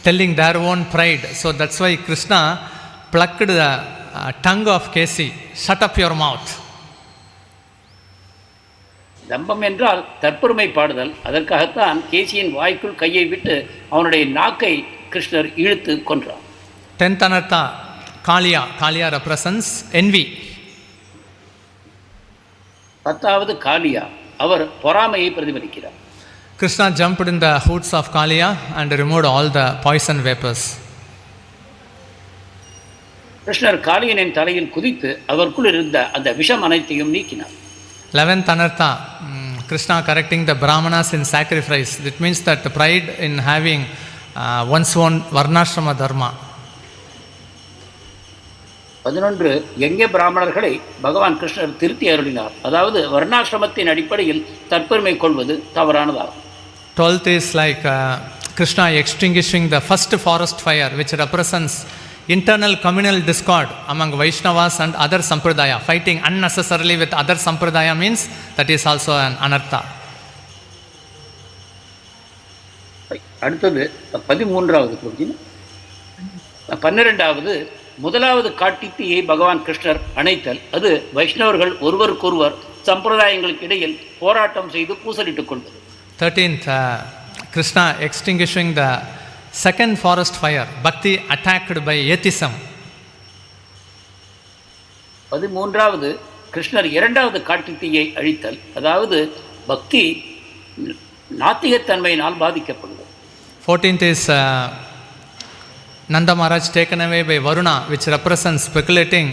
telling their own pride. So that's why Krishna plucked the tongue of Kesi. Shut up your mouth. தம்பம் என்றால் தற்பெருமை பாடுதல். அதற்காகத்தான் கேசியின் வாய்க்குள் கையை விட்டு அவனுடைய நாக்கை கிருஷ்ணர் இழுத்து கொன்றார். 10th anartha, Kaliya. Kaliya represents envy. 10வது காலியா, அவர் பொறாமையை பிரதிபலிக்கிறார். Krishna jumped in the hoods of Kaliya and removed all the poison vapors. கிருஷ்ணர் காளியனின் தலையில் குதித்து அவருக்குள் இருந்த அந்த விஷம் அனைத்தையும் நீக்கினார். 11th anartha, Krishna correcting the Brahmanas in sacrifice. That means that the pride in having one's own varnashrama dharma. 11 எங்கே பிராமணர்களை பகவான் கிருஷ்ணர் திருத்தி அருளினார். அதாவது வர்ணாசிரமத்தின் அடிப்படையில் தற்பெருமை கொள்வது தவறானதாகும். 12th is like Krishna extinguishing the first forest fire, which represents internal communal discord among Vaishnavas and other sampradaya. Fighting unnecessarily with other sampradaya means that is also an anartha. அடுத்தது 13வது பகுதி. 12வது முதலாவது காட்டுத்தீயை பகவான் கிருஷ்ணர் அணைத்தல். அது வைஷ்ணவர்கள் ஒருவருக்கொருவர் சம்பிரதாயங்களுக்கு இடையில் போராட்டம் செய்து பூசலிட்டுக் கொண்டது. 13th, Krishna extinguishing the second forest fire, bhakti attacked by atheism. 13வது கிருஷ்ணர் இரண்டாவது காட்டுத் தீயை அழித்தல், அதாவது பக்தி நாத்திகத்தன்மையினால் பாதிக்கப்படுவது. 14th is Nanda Maharaj taken away by Varuna, which represents speculating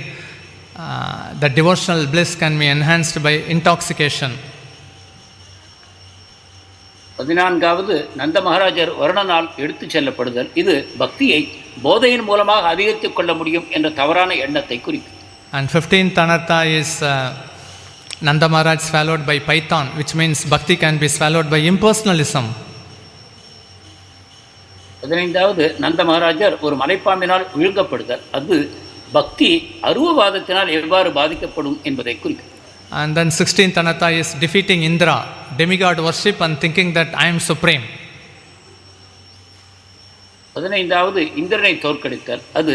that devotional bliss can be enhanced by intoxication. 14வது நந்த மகாராஜர் வருணனால் எடுத்துச் செல்லப்படுதல், இது பக்தியை போதையின் மூலமாக அதிகரித்துக் கொள்ள முடியும் என்ற தவறான எண்ணத்தை குறிக்கும். And 15th anartha is Nanda Maharaj swallowed by paṭhan, which means bhakti can be swallowed by impersonalism. 15வது நந்த மகாராஜர் ஒரு மலைப்பாம்பினால் விழுங்கப்படுதல், அது பக்தி அருவவாதத்தினால் எவ்வாறு பாதிக்கப்படும் என்பதை குறிக்கும். And then 16th anartha is defeating Indra, demigod worship and thinking that I am supreme. 15வது இந்திரனை தோற்கடித்தல், அது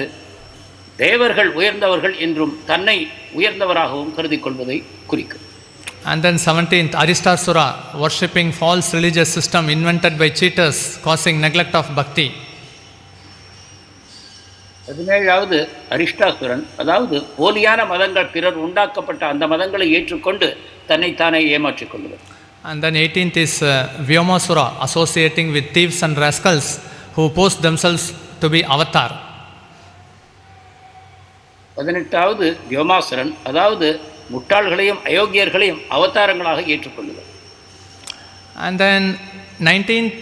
தேவர்கள் உயர்ந்தவர்கள் என்றும் தன்னை உயர்ந்தவராகவும் கருதி கொள்வதை குறிக்கும். And then 17th Aristasura, worshipping false religious system invented by cheaters, causing neglect of bhakti. 17வது அரிஷ்டாசுரன், அதாவது போலியான மதங்கள் பிறர் உண்டாக்கப்பட்ட அந்த மதங்களை ஏற்றுக்கொண்டு தன்னைத்தானே ஏமாற்றிக் கொள்வது. And then 18th is Vyomasura, associating with thieves and rascals who post themselves to be avatar. 18வது வியோமாசுரன், அதாவது முட்டாள்களையும் அயோக்கியர்களையும் அவதாரங்களாக ஏற்றுக்கொள்ளுதல். And then 19th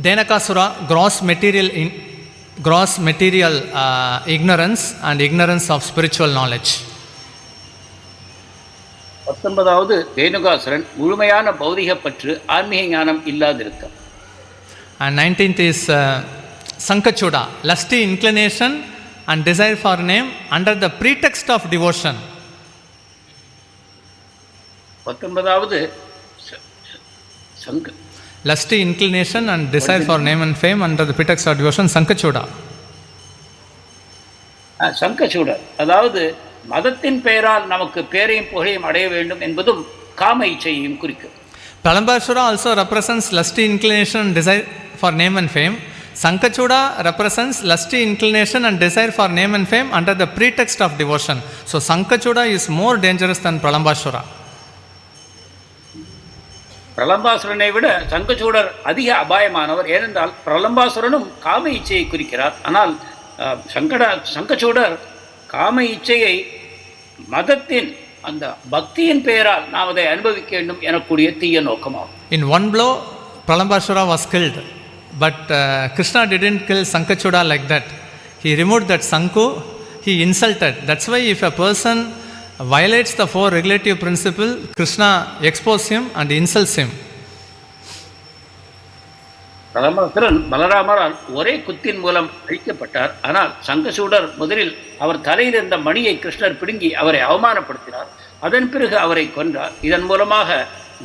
Denakasura, gross material ignorance and ignorance of spiritual knowledge. 19வது Dhenukasuran, முழுமையான பௌதிக பற்று, ஆன்மீக ஞானம் இல்லாதிருத்தல். And 19th is Sankachuda, lusty inclination and desire for name under the pretext of devotion. 19வது lusty inclination and desire for name and fame under the pretext of devotion, Sankachuda. சங்கச்சூடர், அதாவது மதத்தின் பெயரால் நமக்கு பேரையும் புகழையும் அடைய வேண்டும் என்பதும் காம இச்சையையும் குறிக்கும். Pralambasura also represents lusty inclination and desire for name and fame. Sankachuda represents lusty inclination and desire for name and fame under the pretext of devotion. So Sankachuda is more dangerous than Pralambasura. பிரலம்பாசுரனை விட சங்கச்சூடர் அதிக அபாயமானவர். ஏனென்றால் பிரலம்பாசுரனும் காம இச்சையை குறிக்கிறார், ஆனால் சங்கச்சூடர் காம இச்சையை மதத்தின் அந்த பக்தியின் பெயரால் நாம் அதை அனுபவிக்க வேண்டும் எனக்கூடிய தீய நோக்கமாகும். In one blow, Pralambasura was killed, but Krishna didn't kill Sankachuda like that. He removed that Sanku, he insulted. That's why if a person violates the four regulative principles, Krishna exposes him and insults him. Pralambasuran பலராமரால் ஒரே குத்தின் மூலம் அழிக்கப்பட்டார். ஆனால் சங்கச்சூடர் முதலில் அவர் தலையில் இருந்த மணியை கிருஷ்ணர் பிடுங்கி அவரை அவமானப்படுத்தினார். அதன் பிறகு அவரை கொன்றார். இதன் மூலமாக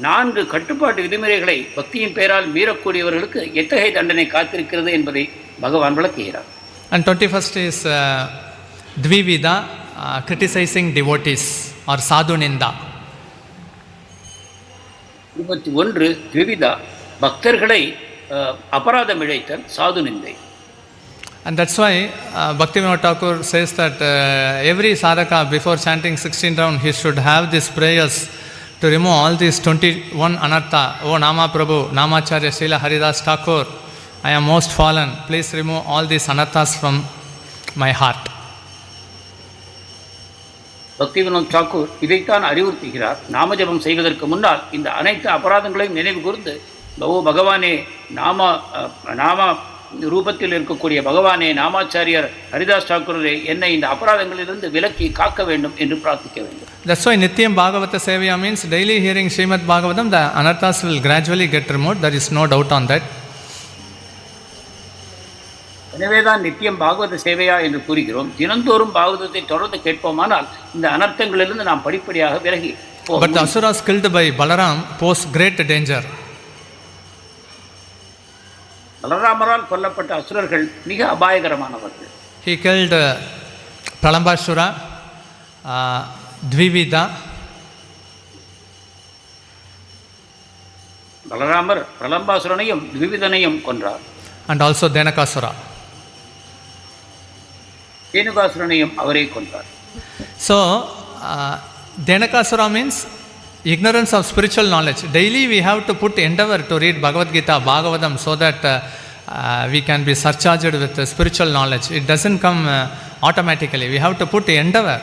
4 கட்டுப்பாட்டு விதிமுறைகளை பக்தியின் பெயரால் மீறக்கூடியவர்களுக்கு எத்தகைய தண்டனை காத்திருக்கிறது என்பதை பகவான் விளக்குகிறார். And 21st is Dvivida, criticizing devotees or sadhu ninda. 21 த்விவிதா, பக்தர்களை அபராதம் இழைத்தல், சாது நிந்தை. And that's why Bhaktivinoda Thakur says that every sadhaka before chanting 16 round he should have these prayers to remove all these 21 anartha. Oh Nama Prabhu, Namacharya Srila Haridas Thakur, I am most fallen. Please remove all these anarthas from my heart. Bhaktivinod Thakur இதைத்தான் அறிவுறுத்துகிறார். நாமஜபம் செய்வதற்கு முன்னால் இந்த அனைத்து அபராதங்களையும் நினைவு கூர்ந்து, ஓ பகவானே, நாம ரூபத்தில் இருக்கக்கூடிய பகவானே, நாமாச்சாரியர் ஹரிதாஸ் தாக்கூரே, என்னை இந்த அபராதங்களிலிருந்து விலக்கி காக்க வேண்டும் என்று பிரார்த்திக்க வேண்டும். That's why Nityam Bhagavata Sevaya means daily hearing Srimad Bhagavatam, the anarthas will gradually get removed. There is no doubt on that. எனவேதான் நித்தியம் பாகவத சேவையா என்று கூறுகிறோம். தினந்தோறும் பாகவதத்தை தொடர்ந்து கேட்போமானால் இந்த அனர்த்தங்களிலிருந்து நாம் படிப்படியாக விலகி போவோம். But the asuras killed by Balaram pose great danger. பலராமரால் கொல்லப்பட்ட அசுரர்கள் மிக அபாயகரமானவர்கள். He killed Pralambasura, Dvivida, பலராமர் பிரலம்பாசுரனையும் த்விவிதனையும் கொன்றார். And also Dhenukasura. தேனுகாசுரனையும் அவரே கொன்றார். So, Dhenukasura means ignorance of spiritual knowledge. Daily we have to put endeavor to read Bhagavad Gita, Bhagavatam, so that we can be surcharged with spiritual knowledge. It doesn't come automatically. We have to put endeavor.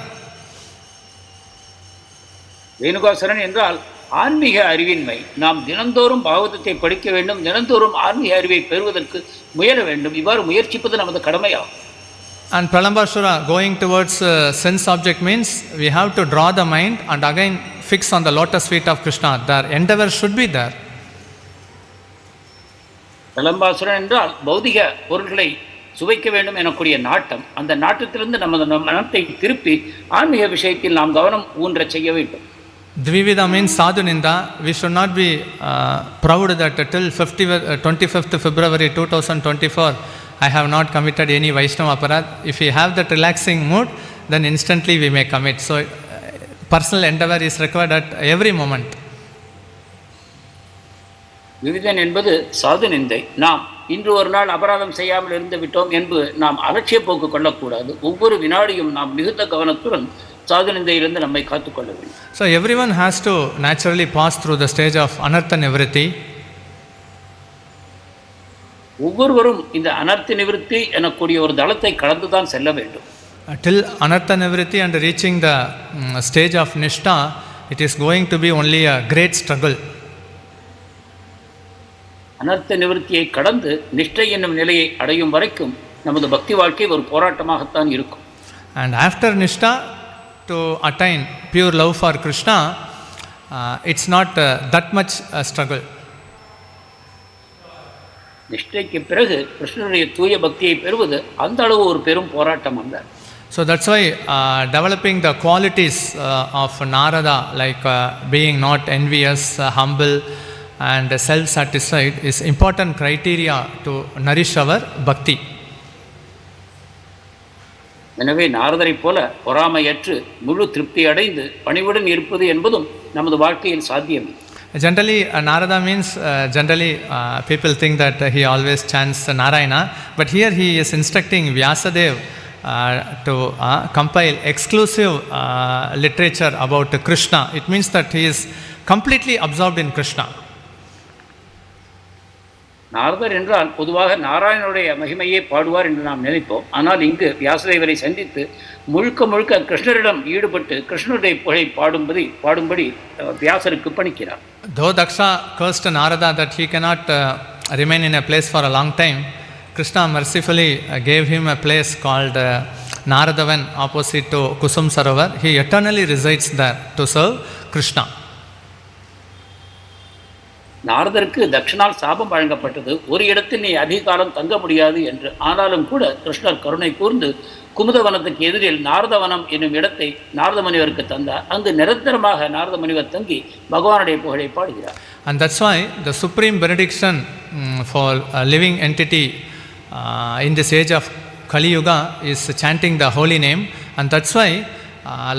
Dhenukasuran என்றால் ஆன்மீக அறிவின்மை. நாம் தினந்தோறும் பாகவதத்தை படிக்க வேண்டும், தினந்தோறும் ஆன்மீக அறிவை பெறுவதற்கு முயல வேண்டும். இவ்வாறு முயற்சிப்பது நமது கடமையாகும். And Pralambasura going towards sense object means we have to draw the mind and again fix on the lotus feet of Krishna. Their endeavor should be there. Pralambasuran என்றால் பௌதிக பொருள்களை சுவைக்க வேண்டும் எனக்கூடிய நாட்டம். அந்த நாட்டத்திலிருந்து நமது மனத்தை திருப்பி ஆன்மீக விஷயத்தில் நாம் கவனம் ஊன்ற செய்ய வேண்டும். Dvivida means sadhu ninda. We should not be proud that till 25th February 2024 I have not committed any Vaishnava aparadh. If we have that relaxing mood, then instantly we may commit. So personal endeavor is required at every moment. விவிதன் என்பது சாது நிந்தை. நாம் இன்று ஒரு நாள் அபராதம் செய்யாமல் இருந்து விட்டோம் என்று நாம் அலட்சிய போக்கு கொள்ளக்கூடாது. ஒவ்வொரு வினாடியும் நாம் மிகுந்த கவனத்துடன் சாது நிந்தையிலிருந்து நம்மை காத்துக்கொள்ள வேண்டும். So everyone has to naturally pass through the stage of anartha nivritti. ஒவ்வொருவரும் இந்த அனர்த்த நிவர்த்தி எனக்கூடிய ஒரு தளத்தை கடந்துதான் செல்ல வேண்டும். Till anartha nivritti and reaching the stage of nishtha, it is going to be only a great struggle. அனர்த்த நிவர்த்தியை கடந்து நிஷ்டை என்னும் நிலையை அடையும் வரைக்கும் நமது பக்தி வாழ்க்கை ஒரு போராட்டமாகத்தான் இருக்கும். And after nishtha, to attain pure love for Krishna, it's not that much a struggle. நிஷ்டைக்கு பிறகு கிருஷ்ணனுடைய தூய பக்தியை பெறுவது அந்த அளவு ஒரு பெரும் போராட்டம் அல்ல. So that's why developing the qualities of Narada, like being not envious, humble and self-satisfied, is important criteria to nourish our bhakti. எனவே நாரதரை போல பொறாமையற்று முழு திருப்தி அடைந்து பணிவுடன் இருப்பது என்பதும் நமது வாழ்க்கையில் சாத்தியம். Generally, Narada means people think that he always chants Narayana, but here he is instructing Vyasadeva to compile exclusive literature about Krishna. It means that he is completely absorbed in Krishna. நாரதர் என்றால் பொதுவாக நாராயணனுடைய மகிமையை பாடுவார் என்று நாம் நினைப்போம். ஆனால் இங்கு வியாசதேவரை சந்தித்து முழுக்க முழுக்க கிருஷ்ணரிடம் ஈடுபட்டு கிருஷ்ணருடைய புகழை பாடும்படி வியாசருக்கு பணிக்கிறார். Though Daksha cursed Narada that he cannot remain in a place for a long time, Krishna mercifully gave him a place called Naradavan opposite to Kusum Sarovar. He eternally resides there to serve Krishna. நாரதருக்கு தட்சனால் சாபம் வழங்கப்பட்டது. ஒரு இடத்தில் நீ அதிக காலம் தங்க முடியாது என்று. ஆனாலும் கூட கிருஷ்ணர் கருணை கூர்ந்து குமுதவனத்துக்கு எதிரில் நாரதவனம் என்னும் இடத்தை நாரத முனிவருக்கு தந்தார். அங்கு நிரந்தரமாக நாரத முனிவர் தங்கி பகவானுடைய புகழை பாடுகிறார். And that's why the supreme benediction for a living entity in this age of Kali Yuga is chanting the holy name. And that's why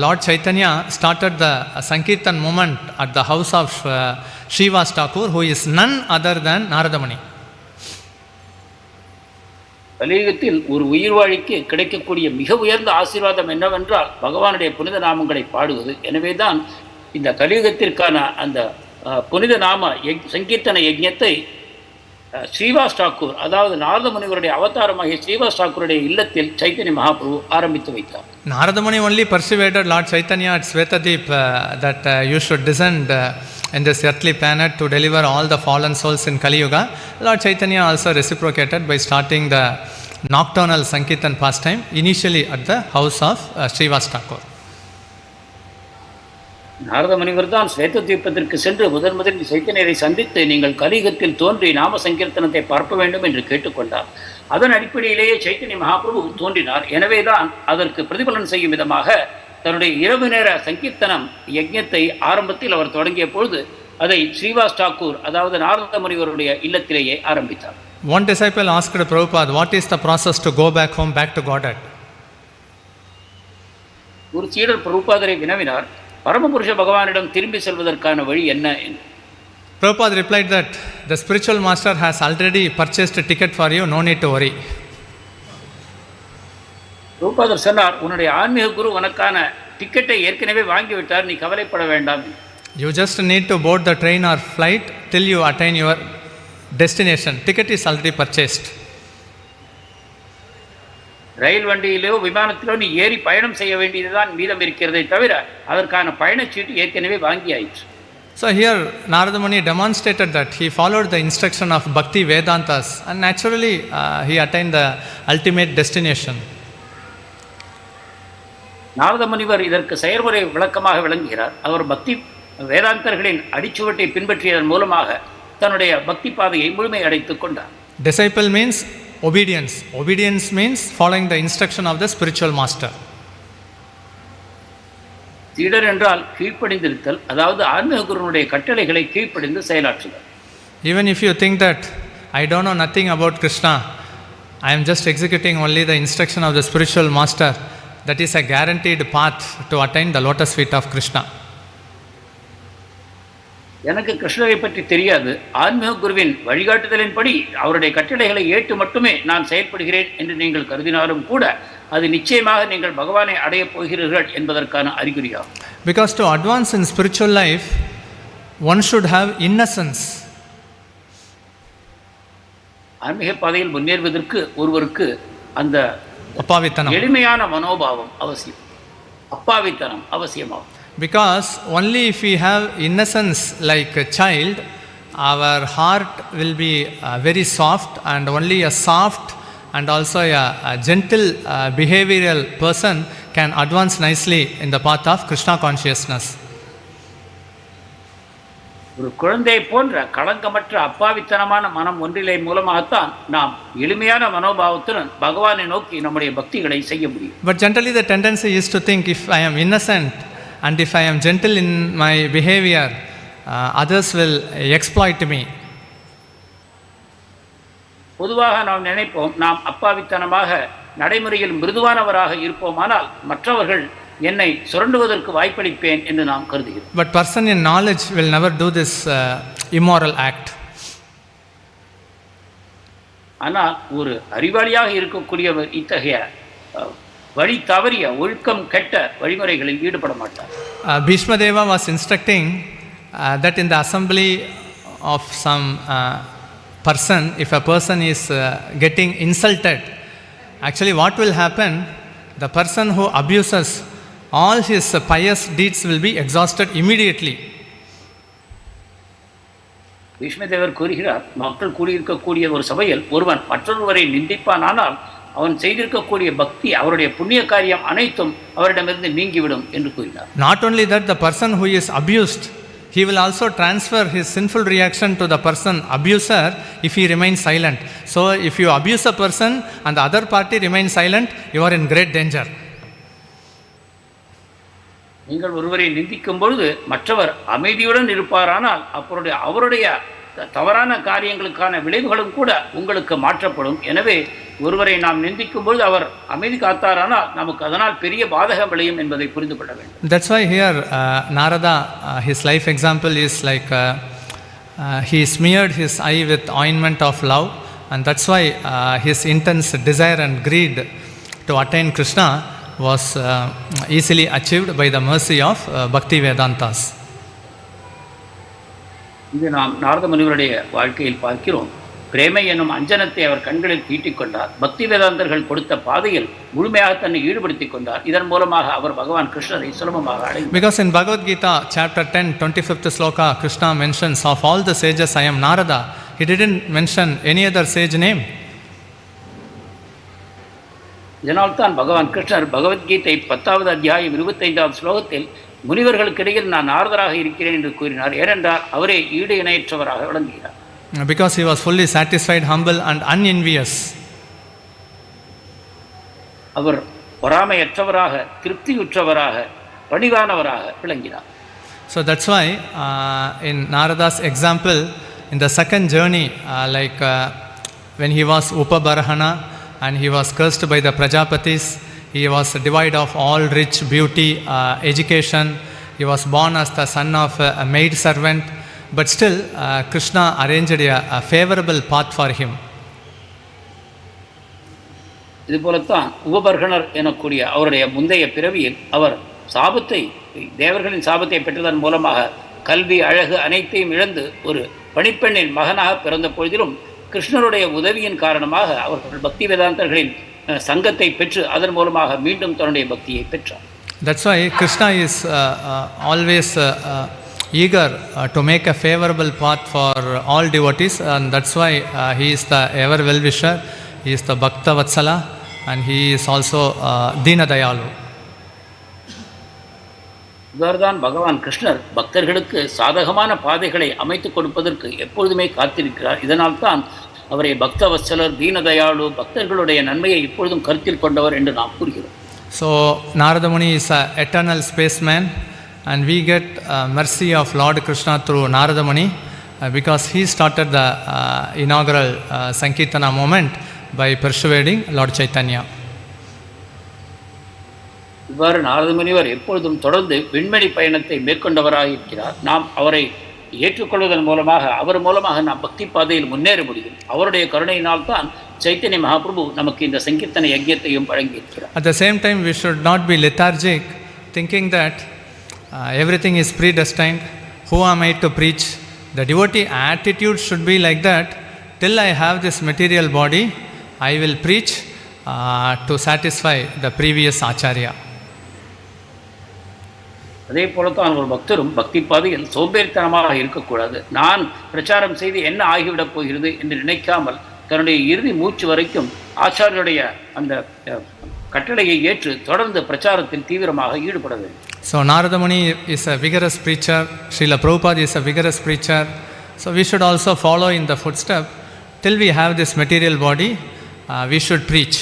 Lord Chaitanya started the Sankirtan movement at the house of Srivas Thakur, who is none other than Narada Muni. கலியுகத்தில் ஒரு உயிர் வாழிக்கு கிடைக்கக்கூடிய மிக உயர்ந்த ஆசீர்வாதம் என்னவென்றால் பகவானுடைய புனித நாமங்களை பாடுவது. எனவேதான் இந்த கலியுகத்திற்கான அந்த புனித நாம சங்கீர்த்தன யஜ்ஞத்தை ஸ்ரீவாஸ் தாக்கூர், அதாவது நாரத முனிவருடைய அவதாரமாகிய ஸ்ரீவாஸ் தாக்கூருடைய இல்லத்தில் சைத்தன்ய மகாபிரபு ஆரம்பித்து வைத்தார். Narada Muni only persuaded Lord Chaitanya at Swetadeep that you should descend in this earthly planet to deliver all the fallen souls in Kali Yuga. Lord Chaitanya also reciprocated by starting the nocturnal Sankirtan pastime, initially at the house of Srivas Thakur. Narada முனிவர் தான் ஸ்வேத தீபத்திற்கு சென்று முதலில் சைத்தன்யரை சந்தித்து நீங்கள் கலியுகத்தில் தோன்றி நாம சங்கீர்த்தனத்தை பார்க்க வேண்டும் என்று கேட்டுக்கொண்டார். அதன் அடிப்படையிலேயே சைத்தன்ய மகாபிரபு தோன்றினார். எனவேதான் அதற்கு பிரதிபலன் செய்யும் விதமாக தன்னுடைய இரவு நேர சங்கீர்த்தனம் யஜ்ஞத்தை ஆரம்பத்தில் அவர் தொடங்கிய பொழுது அதை ஸ்ரீவாஸ் தாக்கூர், அதாவது நாரத முனிவருடைய இல்லத்திலேயே ஆரம்பித்தார். One disciple asked Prabhupada, what is the process to go back home, back to Godhead? ஒரு சீடர் பிரபுபாதரை வினவினார், பரமபுருஷ பகவானிடம் திரும்பி செல்வதற்கான வழி என்ன என்று. Prabhupada replied that the spiritual master has already purchased a ticket for you, no need to worry. ரூபாதர் சொன்னார், உன்னுடைய ஆன்மீக குரு உனக்கான டிக்கெட்டை ஏற்கனவே வாங்கிவிட்டார், நீ கவலைப்பட வேண்டாம். You just need to board the train or flight till you attain your destination. Ticket is already purchased. ரயில் வண்டியிலோ விமானத்திலோ நீ ஏறி பயணம் செய்ய வேண்டியதுதான் மீதம் இருக்கிறதை தவிர அதற்கான பயணச்சீட்டு ஏற்கனவே வாங்கி ஆயிற்று. So here Narada Muni demonstrated that he followed the instruction of Bhakti Vedantas and naturally he attained the ultimate destination. Narada முனிவர் இதற்கு செயல்முறை விளக்கமாக விளங்குகிறார். அவர் பக்தி வேதாந்தர்களின் அடிச்சுவட்டை பின்பற்றியதன் மூலமாக தன்னுடைய பக்தி பாதையை முழுமை அடைத்துக் கொண்டார். Disciple means obedience. Obedience means following the instruction of the spiritual master. சீடர் என்றால் கீழ்ப்படிந்திருத்தல், அதாவது ஆன்மீக குருவினுடைய கட்டளைகளை கீழ்ப்படிந்து செயலாற்றுதல். Even if you think that I don't know nothing about Krishna, I am just executing only the instruction of the spiritual master, that is a guaranteed path to attain the lotus feet of Krishna. எனக்கு கிருஷ்ணரை பற்றி தெரியாது, ஆன்மீக குருவின் வழிகாட்டுதலின்படி அவருடைய கட்டளைகளை ஏற்று மட்டுமே நான் செயல்படுகிறேன் என்று நீங்கள் கருதினாலும் கூட அது நிச்சயமாக நீங்கள் பகவானை அடையப் போகிறீர்கள் என்பதற்கான அறிகுறியாகும். Because to advance in spiritual life, one should have innocence. ஆன்மீக பாதையில் முன்னேறுவதற்கு ஒருவருக்கு அந்த அப்பாவித்தனம், எளிமையான மனோபாவம் அவசியம், அப்பாவித்தனம் அவசியமாகும். Because only if we have innocence like a child, our heart will be very soft, and only a soft and also a gentle behavioral person can advance nicely in the path of Krishna consciousness. ஒரு குழந்தை போன்ற களங்கமற்ற அப்பாவித்தனமான மனம் ஒன்றிலே மூலமாகத்தான் நாம் எளிமையான மனோபாவத்துடன் பகவானை நோக்கி நம்முடைய பக்திகளை செய்ய முடியும். But generally the tendency is to think, if I am innocent and if I am gentle in my behavior, others will exploit me. பொதுவாக நாம் நினைப்போம், நாம் அப்பாவித்தனமாக நடைமுறையில் மிருதுவானவராக இருப்போமானால் மற்றவர்கள் என்னை சுரண்டுவதற்கு வாய்ப்பளிப்பேன் என்று நாம் கருதுகிறோம். But person in knowledge will never do this immoral act. ஆனால் ஒரு அறிவாளியாக இருக்கக்கூடியவர் இத்தகைய வழி தவறிய ஒழுக்கம் கெட்ட வழிமுறைகளில் ஈடுபட மாட்டார். Bhishma Deva was instructing that in the assembly of some person, if a person is getting insulted, actually what will happen, the person who abuses, all his pious deeds will be exhausted immediately. பீஷ்மதேவர் கூறுகிறார், மக்கள் கூடியிருக்கக்கூடிய ஒரு சபையில் ஒருவன் மற்றொருவரை நிந்திப்பானால் அவன் செய்திருக்கக்கூடிய பக்தி, அவருடைய புண்ணிய காரியம் அனைத்தும் அவரிடமிருந்து நீங்கிவிடும் என்று கூறினார். Not only that, the person who is abused, he will also transfer his sinful reaction to the person abuser if he remains silent. So if you abuse a person and the other party remains silent, you are in great danger. நீங்கள் ஒருவரை நிந்திக்கும் பொழுது மற்றவர் அமைதியுடன் இருப்பாரானால் அப்பொழுது அவருடைய தவறான காரியங்களுக்கான விளைவுகளும் கூட உங்களுக்கு மாற்றப்படும். எனவே ஒருவரை நாம் நிந்திக்கும் பொழுது அவர் அமைதி காத்தாரானால் நமக்கு அதனால் பெரிய பாதகம் விளையும் என்பதை புரிந்து கொள்ள வேண்டும். That's why here Narada, his life example is like he smeared his eye with ointment of love, and that's why his intense desire and greed to attain Krishna was easily achieved by the mercy of Bhakti Vedantas. இது நாம் நாரத முனிவருடைய வாழ்க்கையில் பார்க்கிறோம். பிரேமை என்னும் அஞ்சனத்தை அவர் கண்களில் தீட்டிக் கொண்டார். பக்தி வேதாந்தர்கள் கொடுத்த பாதையில் முழுமையாக தன்னை ஈடுபடுத்திக் கொண்டார். இதன் மூலமாக அவர் பகவான் கிருஷ்ணரை சுலபமாக அடைந்தார். Because in Bhagavad Gita chapter 10 25th sloka, Krishna mentions, of all the sages I am Narada. He didn't mention any other sage name. இதனால்தான் பகவான் கிருஷ்ணர் பகவத்கீதை 10வது அத்தியாயம் 25வது ஸ்லோகத்தில் முனிவர்களுக்கிடையில் நான் நாரதராக இருக்கிறேன் என்று கூறினார். ஏனென்றால் அவரே ஈடு இணையற்றவராக விளங்குகிறார். Because he was fully satisfied, humble and unenvious. அவர் பொறாமையற்றவராக, திருப்தியுற்றவராக, பணிவானவராக விளங்கினார். So that's why in Narada's example, in the second journey, when he was Upabarahana and he was cursed by the Prajapatis, he was devoid of all rich, beauty, education. He was born as the son of a maid servant, but still Krishna arranged a favorable path for him. இதுபோலத்தான் உபபர்கணர் எனக்கூடிய அவருடைய முந்தைய பிறவியில் அவர் சாபத்தை, தேவர்களின் சாபத்தை பெற்றதன் மூலமாக கல்வி, அழகு அனைத்தையும் இழந்து ஒரு பணிப்பெண்ணின் மகனாக பிறந்த பொழுதிலும் கிருஷ்ணருடைய உதவியின் காரணமாக அவர்கள் பக்தி வேதாந்தர்களின் சங்கத்தை பெற்று அதன் மூலமாக மீண்டும் தன்னுடைய பக்தியை பெற்றார். That's why Krishna is always eager to make a favorable path for all devotees, and that's why he is the ever well-wisher, he is the Bhakta Vatsala, and he is also Dina Dayalu. இவர்தான் பகவான் கிருஷ்ணர் பக்தர்களுக்கு சாதகமான பாதைகளை அமைத்துக் கொடுப்பதற்கு எப்பொழுதுமே காத்திருக்கிறார். இதனால் தான் அவரை பக்தவத்சலர், தீனதயாளு, பக்தர்களுடைய நன்மையை இப்பொழுதும் கருத்தில் கொண்டவர் என்று நாம் கூறுகிறோம். So Narada Muni is an eternal spaceman, and we get mercy of Lord Krishna through Narada Muni because he started the inaugural Sankirtana moment by persuading Lord Chaitanya. இவ்வாறு நாரத முனிவர் எப்பொழுதும் தொடர்ந்து விண்வெளி பயணத்தை மேற்கொண்டவராக இருக்கிறார். நாம் அவரை ஏற்றுக்கொள்வதன் மூலமாக, அவர் மூலமாக நாம் பக்தி பாதையில் முன்னேற முடியும். அவருடைய கருணையினால் தான் சைத்தன்ய மகாபிரபு நமக்கு இந்த சங்கீர்த்தன யஜ்ஞத்தையும் வழங்கியிருக்கிறார். At the same time, we should not be lethargic, thinking that everything is predestined. Who am I to preach? The devotee attitude should be like that. Till I have this material body, I will preach to satisfy the previous acharya. அதே போலத்தான் ஒரு பக்தரும் பக்தி பாதையில் சோம்பேறித்தனமாக இருக்கக்கூடாது. நான் பிரச்சாரம் செய்து என்ன ஆகிவிடப் போகிறது என்று நினைக்காமல் தன்னுடைய இறுதி மூச்சு வரைக்கும் ஆச்சாரியருடைய அந்த கட்டளையை ஏற்று தொடர்ந்து பிரச்சாரத்தில் தீவிரமாக ஈடுபட வேண்டும். So Narada Muni is a vigorous preacher, Srila Prabhupada is a vigorous preacher, so we should also follow in the footstep. Till we have this material body, we should preach.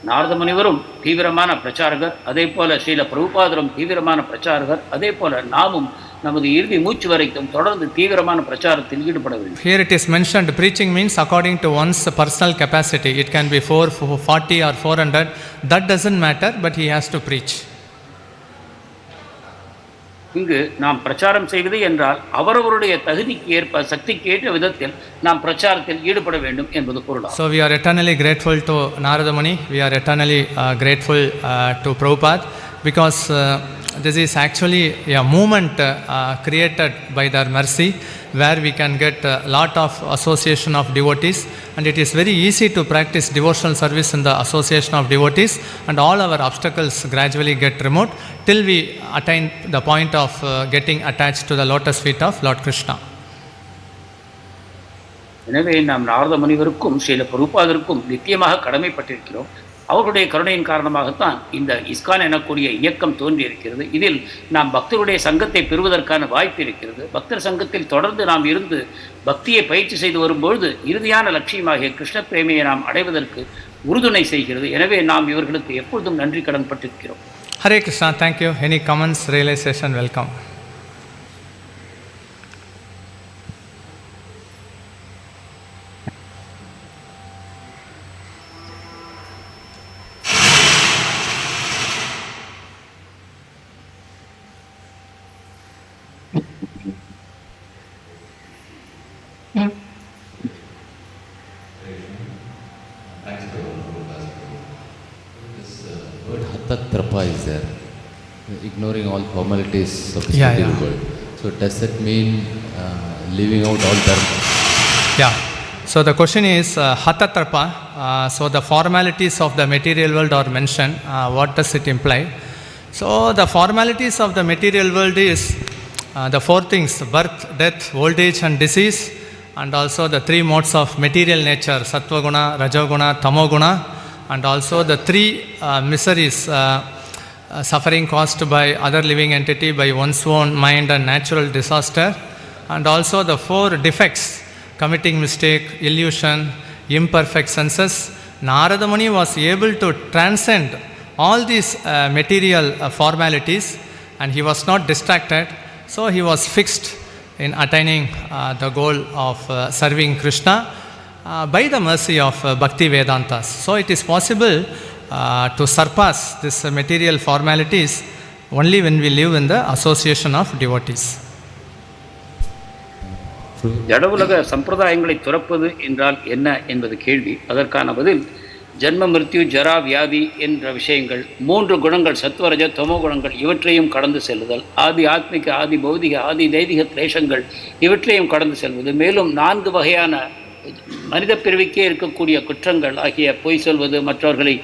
Narada முனிவரும் தீவிரமான பிரச்சாரகர், அதே போல ஸ்ரீல பிரபுபாதரும் தீவிரமான பிரச்சாரகர், அதே போல நாமும் நமது இறுதி மூச்சு வரைக்கும் தொடர்ந்து தீவிரமான பிரச்சாரத்தில் ஈடுபட வேண்டும். Here it is mentioned preaching means according to one's personal capacity. It can be 440 or 400, that doesn't matter, but he has to preach. இங்கு நாம் பிரச்சாரம் செய்வது என்றால் அவரவருடைய தகுதிக்கு ஏற்ப, சக்திக்கு ஏற்ற விதத்தில் நாம் பிரச்சாரத்தில் ஈடுபட வேண்டும் என்பது பொருளாகும். So we are eternally grateful to Narada Muni, we are eternally grateful to Prabhupada because this is actually a movement created by their mercy where we can get a lot of association of devotees, and it is very easy to practice devotional service in the association of devotees, and all our obstacles gradually get removed till we attain the point of getting attached to the lotus feet of Lord Krishna. எனவே நாம் நாரத முனிவருக்கும் ஸ்ரீல பிரபுபாதருக்கும் நித்தியமாக கடமைப்பட்டிருக்கிறோம். அவர்களுடைய கருணையின் காரணமாகத்தான் இந்த ISKCON எனக்கூடிய இயக்கம் தோன்றியிருக்கிறது. இதில் நாம் பக்தருடைய சங்கத்தை பெறுவதற்கான வாய்ப்பு இருக்கிறது. பக்தர் சங்கத்தில் தொடர்ந்து நாம் இருந்து பக்தியை பயிற்சி செய்து வரும்பொழுது இறுதியான லட்சியமாகிய கிருஷ்ண பிரேமையை நாம் அடைவதற்கு உறுதுணை செய்கிறது. எனவே நாம் இவர்களுக்கு எப்பொழுதும் நன்றி கடன் பட்டிருக்கிறோம். Hare Krishna, thank you. Any comments, realization, welcome. Hata-trapaḥ is there, ignoring all formalities of the material world. So does that mean leaving out all dharma? Yeah. So the question is hata-trapaḥ. So the formalities of the material world are mentioned. What does it imply? So the formalities of the material world is the four things: birth, death, old age and disease, and also the three modes of material nature: sattva guna, rajoguna, tamoguna, and also the three miseries, suffering caused by other living entity, by one's own mind and natural disaster, and also the four defects: committing mistake, illusion, imperfect senses. Narada Muni was able to transcend all these material formalities, and he was not distracted, so he was fixed in attaining the goal of serving Krishna by the mercy of Bhakti Vedantas. So it is possible to surpass these material formalities only when we live in the association of devotees. ஜட உலக சம்பிரதாயங்களை துறப்பது என்றால் என்ன என்பது கேள்வி. அதற்கான பதில் ஜன்ம மிருத்யு ஜரா வியாதி என்ற விஷயங்கள், 3 குணங்கள் சத்வரஜ தமோ குணங்கள், இவற்றையும் கடந்து செல்லுதல், ஆதி ஆத்மிக ஆதி பௌதிக ஆதி தெய்வீக கிளேசங்கள் இவற்றையும் கடந்து செல்வது, மேலும் 4 வகையான மனித பிறவிக்கே இருக்கக்கூடிய குற்றங்கள் ஆகிய பொய் சொல்வது, மற்றவர்களை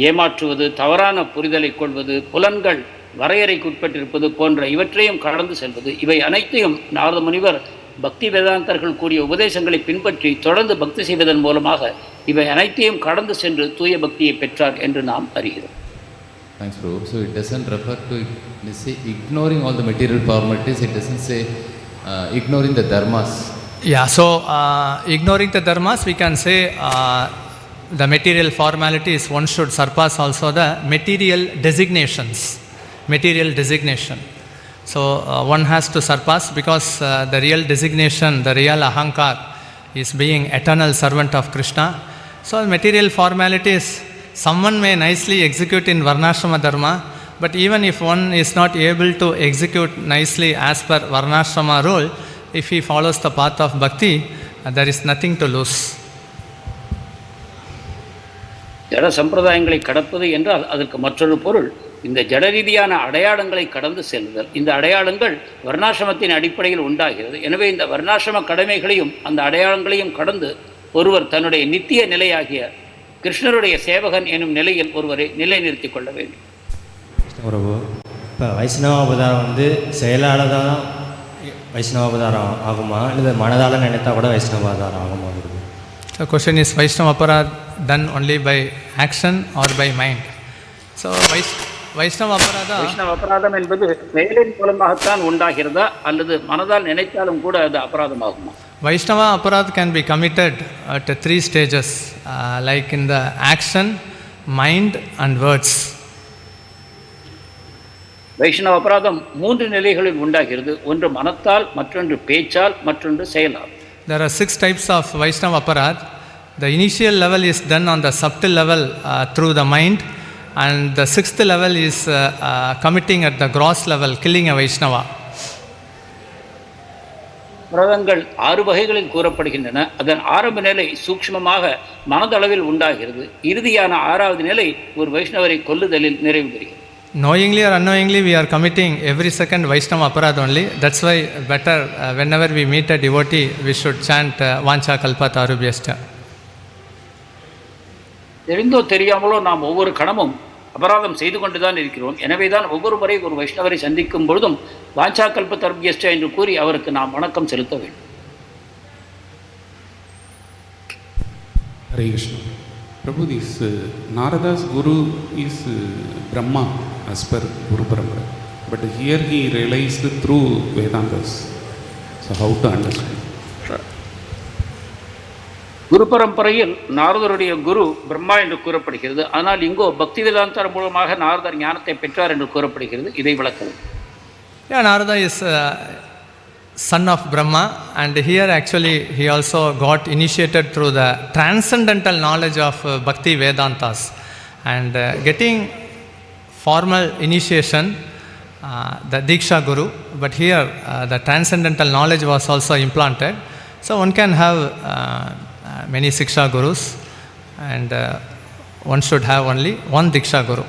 ஏமாற்றுவது, தவறான புரிதலை கொள்வது, புலன்கள் வரையறைக்குட்பட்டிருப்பது போன்ற இவற்றையும் கடந்து செல்வது, இவை அனைத்தையும் நாரத முனிவர் பக்தி வேதாந்தர்கள் கூடிய உபதேசங்களை பின்பற்றி தொடர்ந்து பக்தி செய்வதன் மூலமாக இவை அனைத்தையும் கடந்து சென்று தூய பக்தியை பெற்றார் என்று நாம் அறிகிறோம். Thanks, bro. So it doesn't refer to say ignoring all the material formalities. It doesn't say ignoring the dharmas. Yeah, so ignoring the dharmas, we can say the material formalities, one should surpass also the material designations, material designation. So one has to surpass, because the real designation, the real ahankar is being eternal servant of Krishna. So material formalities, someone may nicely execute in varnashrama dharma, but even if one is not able to execute nicely as per varnashrama rule, if he follows the path of bhakti, there is nothing to lose. ஜட சம்பிரதாயங்களை கடப்பது என்றால் அதற்கு மற்றொரு பொருள் இந்த ஜட ரீதியான அடையாளங்களை கடந்து செல்லுதல். இந்த அடையாளங்கள் வர்ணாசிரமத்தின் அடிப்படையில் உண்டாகிறது. எனவே இந்த வர்ணாசிரம கடமைகளையும் அந்த அடையாளங்களையும் கடந்து ஒருவர் தன்னுடைய நித்திய நிலையாகிய கிருஷ்ணருடைய சேவகன் எனும் நிலையில் ஒருவரை நிலைநிறுத்திக் கொள்ள வேண்டும். இப்போ வைஷ்ணவ அவதாரம் வந்து செயலால் தான் வைஷ்ணவ அவதாரம் ஆகுமா, இல்லை மனதால் நினைத்தா கூட வைஷ்ணவ அவதாரம் ஆகுமா? The question is, Vaishnava aparadha done only by action or by mind? So Vaishnava அபராதம் என்பது செயலின் மூலமாகத்தான் உண்டாகிறதா அல்லது மனதால் நினைத்தாலும் கூட அது அபராதமாகுமா? Vaishnava aparadha can be committed at 3 stages, like in the action, mind and words. வைஷ்ணவ அபராதம் 3 நிலைகளில் உண்டாகிறது. ஒன்று மனத்தால், மற்றொன்று பேச்சால், மற்றொன்று செயலால். There are 6 types of Vaishnava aparadha. The initial level is done on the subtle level through the mind, and the 6th level is committing at the gross level, killing a Vaishnava. அபராதங்கள் 6 வகைகளில் கூறப்படுகின்றன. அதன் ஆரம்ப நிலை சூக்ஷ்மமாக மனதளவில் உண்டாகிறது. இறுதியான 6வது நிலை ஒரு வைஷ்ணவரை கொல்லுதலில் நிறைவு பெறுகிறது. Knowingly or unknowingly, we are committing every second Vaishnava aparadha only. That's why better whenever we meet a devotee, we should chant Vancha Kalpata Arubhyascha. தெரிந்தோ தெரியாமலோ நாம் ஒவ்வொரு கணமும் அபராதம் செய்து கொண்டுதான் இருக்கிறோம். எனவே தான் ஒவ்வொரு முறை ஒரு வைஷ்ணவரை சந்திக்கும் பொழுதும் வாஞ்சா கல்ப தர்பியஸ்ட என்று கூறி அவருக்கு நாம் வணக்கம் செலுத்த வேண்டும். Hare Krishna. Prabhu, this Narada's guru is Brahma as per Guru Parampara, but here he realized through Vedantas. So how to understand? குரு பரம்பரையில் நாரதருடைய குரு பிரம்மா என்று கூறப்படுகிறது. ஆனால் இங்கோ பக்தி வேதாந்தர் மூலமாக நாரதர் ஞானத்தை பெற்றார் என்று கூறப்படுகிறது. இதை விளக்கவும். Yeah, Narada is son of Brahma, and here actually he also got initiated through the transcendental knowledge of Bhakti Vedantas, and getting formal initiation, the Diksha Guru, but here the transcendental knowledge was also implanted. So one can have many Siksha Gurus, and one should have only one Diksha Guru.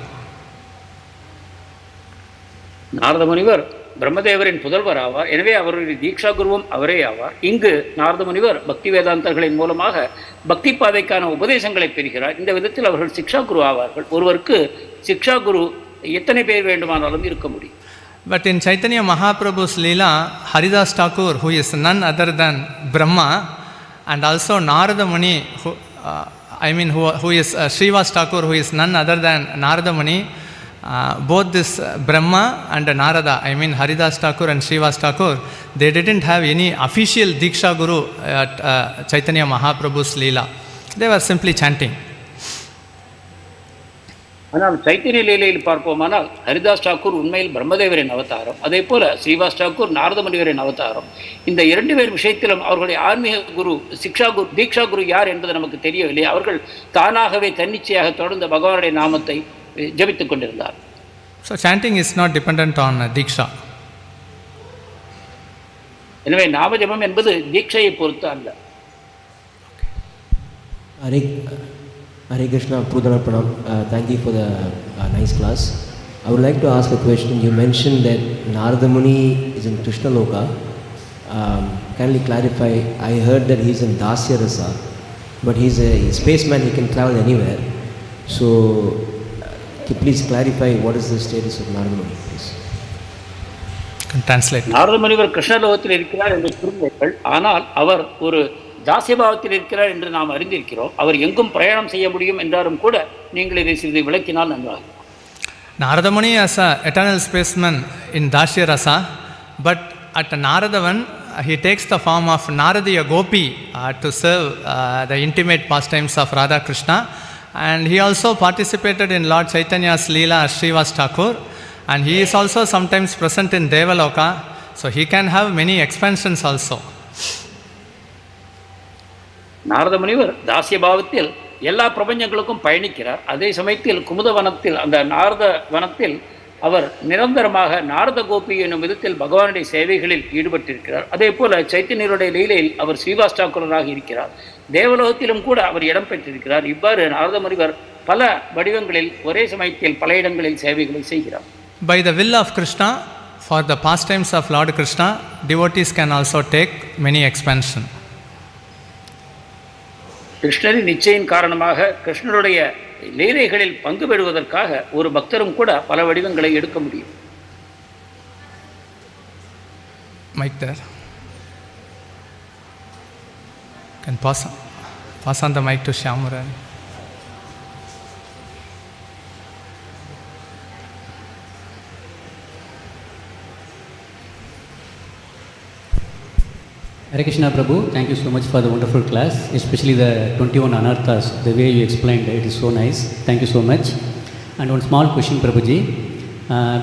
Narada முனிவர் பிரம்மதேவரின் புதல்வர் ஆவார். எனவே அவருடைய தீக்ஷா குருவும் அவரே ஆவார். இங்கு நாரத முனிவர் பக்தி வேதாந்தர்களின் மூலமாக பக்தி பாதைக்கான உபதேசங்களை பெறுகிறார். இந்த விதத்தில் அவர்கள் சிக்ஷா குரு ஆவார்கள். ஒருவருக்கு சிக்ஷா குரு எத்தனை பேர் வேண்டுமானாலும் இருக்க முடியும். But in Chaitanya Mahaprabhu's Leela, Haridas Thakur, who is none other than Brahma, and also Narada Muni, who is Srivas Thakur, who is none other than Narada Muni, both this Brahma and Narada, Haridas Thakur and Srivas Thakur, they didn't have any official Diksha Guru at Chaitanya Mahaprabhu's Leela. They were simply chanting. ஆனால் சைத்தன்ய லீலையில் பார்ப்போமானால் ஹரிதாஸ் டாக்கூர் உண்மையில் பிரம்மதேவரின் அவதாரம், அதே போல ஸ்ரீவாஸ் டாக்கூர் நாரத முனிவரின் அவதாரம். இந்த 2 பேர் விஷயத்திலும் அவர்களுடைய ஆன்மீக குரு தீக்ஷா குரு யார் என்பது நமக்கு தெரியவில்லை. அவர்கள் தானாகவே தன்னிச்சையாக தொடர்ந்து பகவானுடைய நாமத்தை ஜபித்துக் கொண்டிருந்தார். So chanting is not dependent on diksha. எனவே நாமஜபம் என்பது தீட்சையை பொறுத்து அல்ல. Hare Krishna, Pradhanapranam. Thank you for the nice class. I would like to ask a question. You mentioned that Narada Muni is in Krishna Loka. Kindly clarify. I heard that he is in Dasya Rasa, but he is a spaceman. He can travel anywhere. So, please clarify what is the status of Narada Muni, please. Can translate. Narada முனிவர் கிருஷ்ணலோகத்தில் இருக்கிறார் என்று கூறுகிறார்கள். ஆனால் அவர் ஒரு தாசியபாவத்தில் இருக்கிறார் என்று நாம் அறிந்திருக்கிறோம். அவர் எங்கும் பிரயாணம் செய்ய முடியும் என்றாலும் கூட நீங்கள் இதை சிறிது விளக்கினால் நன்றாக. Narada Muni as an eternal spaceman in Dasya Rasa, but at Naradavan he takes the form of Naradiya Gopi to serve the intimate pastimes of Radha Krishna, and he also participated in Lord Chaitanya's Leela as Srivas Thakur, and he is also sometimes present in Devaloka, so he can have many expansions also. Narada முனிவர் தாசிய பாவத்தில் எல்லா பிரபஞ்சங்களுக்கும் பயணிக்கிறார். அதே சமயத்தில் குமுத வனத்தில், அந்த நாரத வனத்தில் அவர் நிரந்தரமாக நாரத கோபி என்னும் விதத்தில் பகவானுடைய சேவைகளில் ஈடுபட்டிருக்கிறார். அதே போல சைத்தன்யருடைய லீலையில் அவர் ஸ்ரீவாஸ்தாக்குரராக இருக்கிறார். தேவலோகத்திலும் கூட அவர் இடம் பெற்றிருக்கிறார். இவ்வாறு நாரத முனிவர் பல வடிவங்களில் ஒரே சமயத்தில் பல இடங்களில் சேவைகளை செய்கிறார். By the will of Krishna, for the pastimes of Lord Krishna, devotees can also take many expansion. கிருஷ்ணரின் நிச்சயின் காரணமாக கிருஷ்ணருடைய லீலைகளில் பங்கு பெறுவதற்காக ஒரு பக்தரும் கூட பல வடிவங்களை எடுக்க முடியும். Mic there. Can pass on the mic to Shyamura. Hare Krishna Prabhu, thank you so much for the wonderful class, especially the 21 anarthas, the way you explained it is so nice. Thank you so much. And one small question Prabhuji,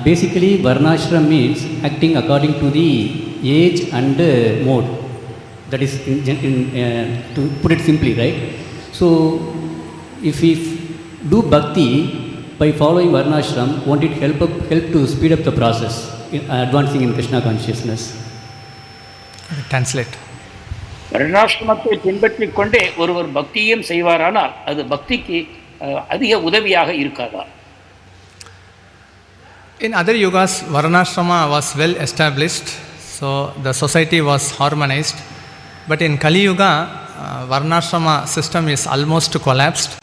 basically Varnashram means acting according to the age and mode, that is to put it simply, right? So if we do bhakti by following Varnashram, won't it help to speed up the process in advancing in Krishna consciousness? Translate. வர்ணாசிரமத்தை பின்பற்றிக் கொண்டே ஒருவர் பக்தியும் செய்வாரானால் அது பக்திக்கு அதிக உதவியாக இருக்காதா? In other yugas, Varnashrama was well established, so the society was harmonized. But in Kali Yuga, Varnashrama system is almost collapsed,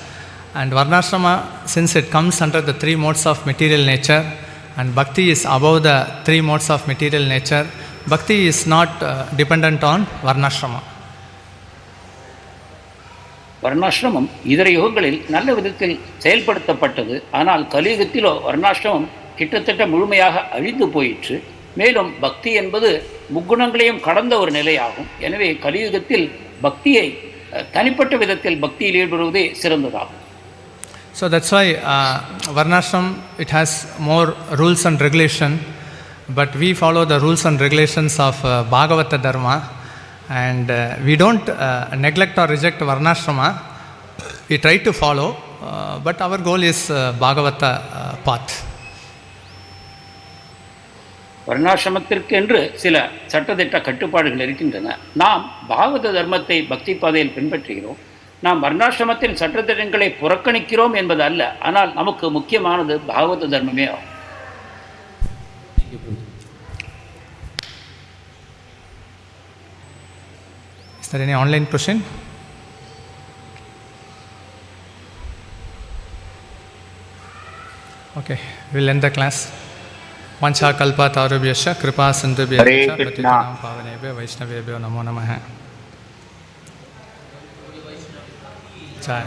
and Varnashrama, since it comes under the three modes of material nature, and bhakti is above the three modes of material nature, bhakti is not dependent on Varnashrama. வர்ணாசிரமம் இதர யுகங்களில் நல்ல விதத்தில் செயல்படுத்தப்பட்டது. ஆனால் கலியுகத்திலோ வர்ணாசிரமம் கிட்டத்தட்ட முழுமையாக அழிந்து போயிற்று. மேலும் பக்தி என்பது முக்குணங்களையும் கடந்த ஒரு நிலையாகும். எனவே கலியுகத்தில் பக்தியை தனிப்பட்ட விதத்தில் பக்தியில் ஈடுபடுவதே சிறந்ததாகும். So that's why Varnashram, it has more rules and regulation, but we follow the rules and regulations of Bhagavata Dharma, and we don't neglect or reject Varnashrama. We try to follow, but our goal is Bhagavata path. வர்ணாசிரமத்திற்கு என்று சில சட்டத்திட்ட கட்டுப்பாடுகள் இருக்கின்றன. நாம் பாகவத தர்மத்தை பக்தி பாதையில் பின்பற்றுகிறோம். நாம் வர்ணாசிரமத்தின் சட்டத்திட்டங்களை புறக்கணிக்கிறோம் என்பது அல்ல, ஆனால் நமக்கு முக்கியமானது பாகவத தர்மமே ஆகும். Is there any online question? Okay, we'll end the class. Vancha kalpa tarubhyascha kripa sindhubhyascha patitanam pavanebhyo vaishnavebhyo namo namaha. Jai.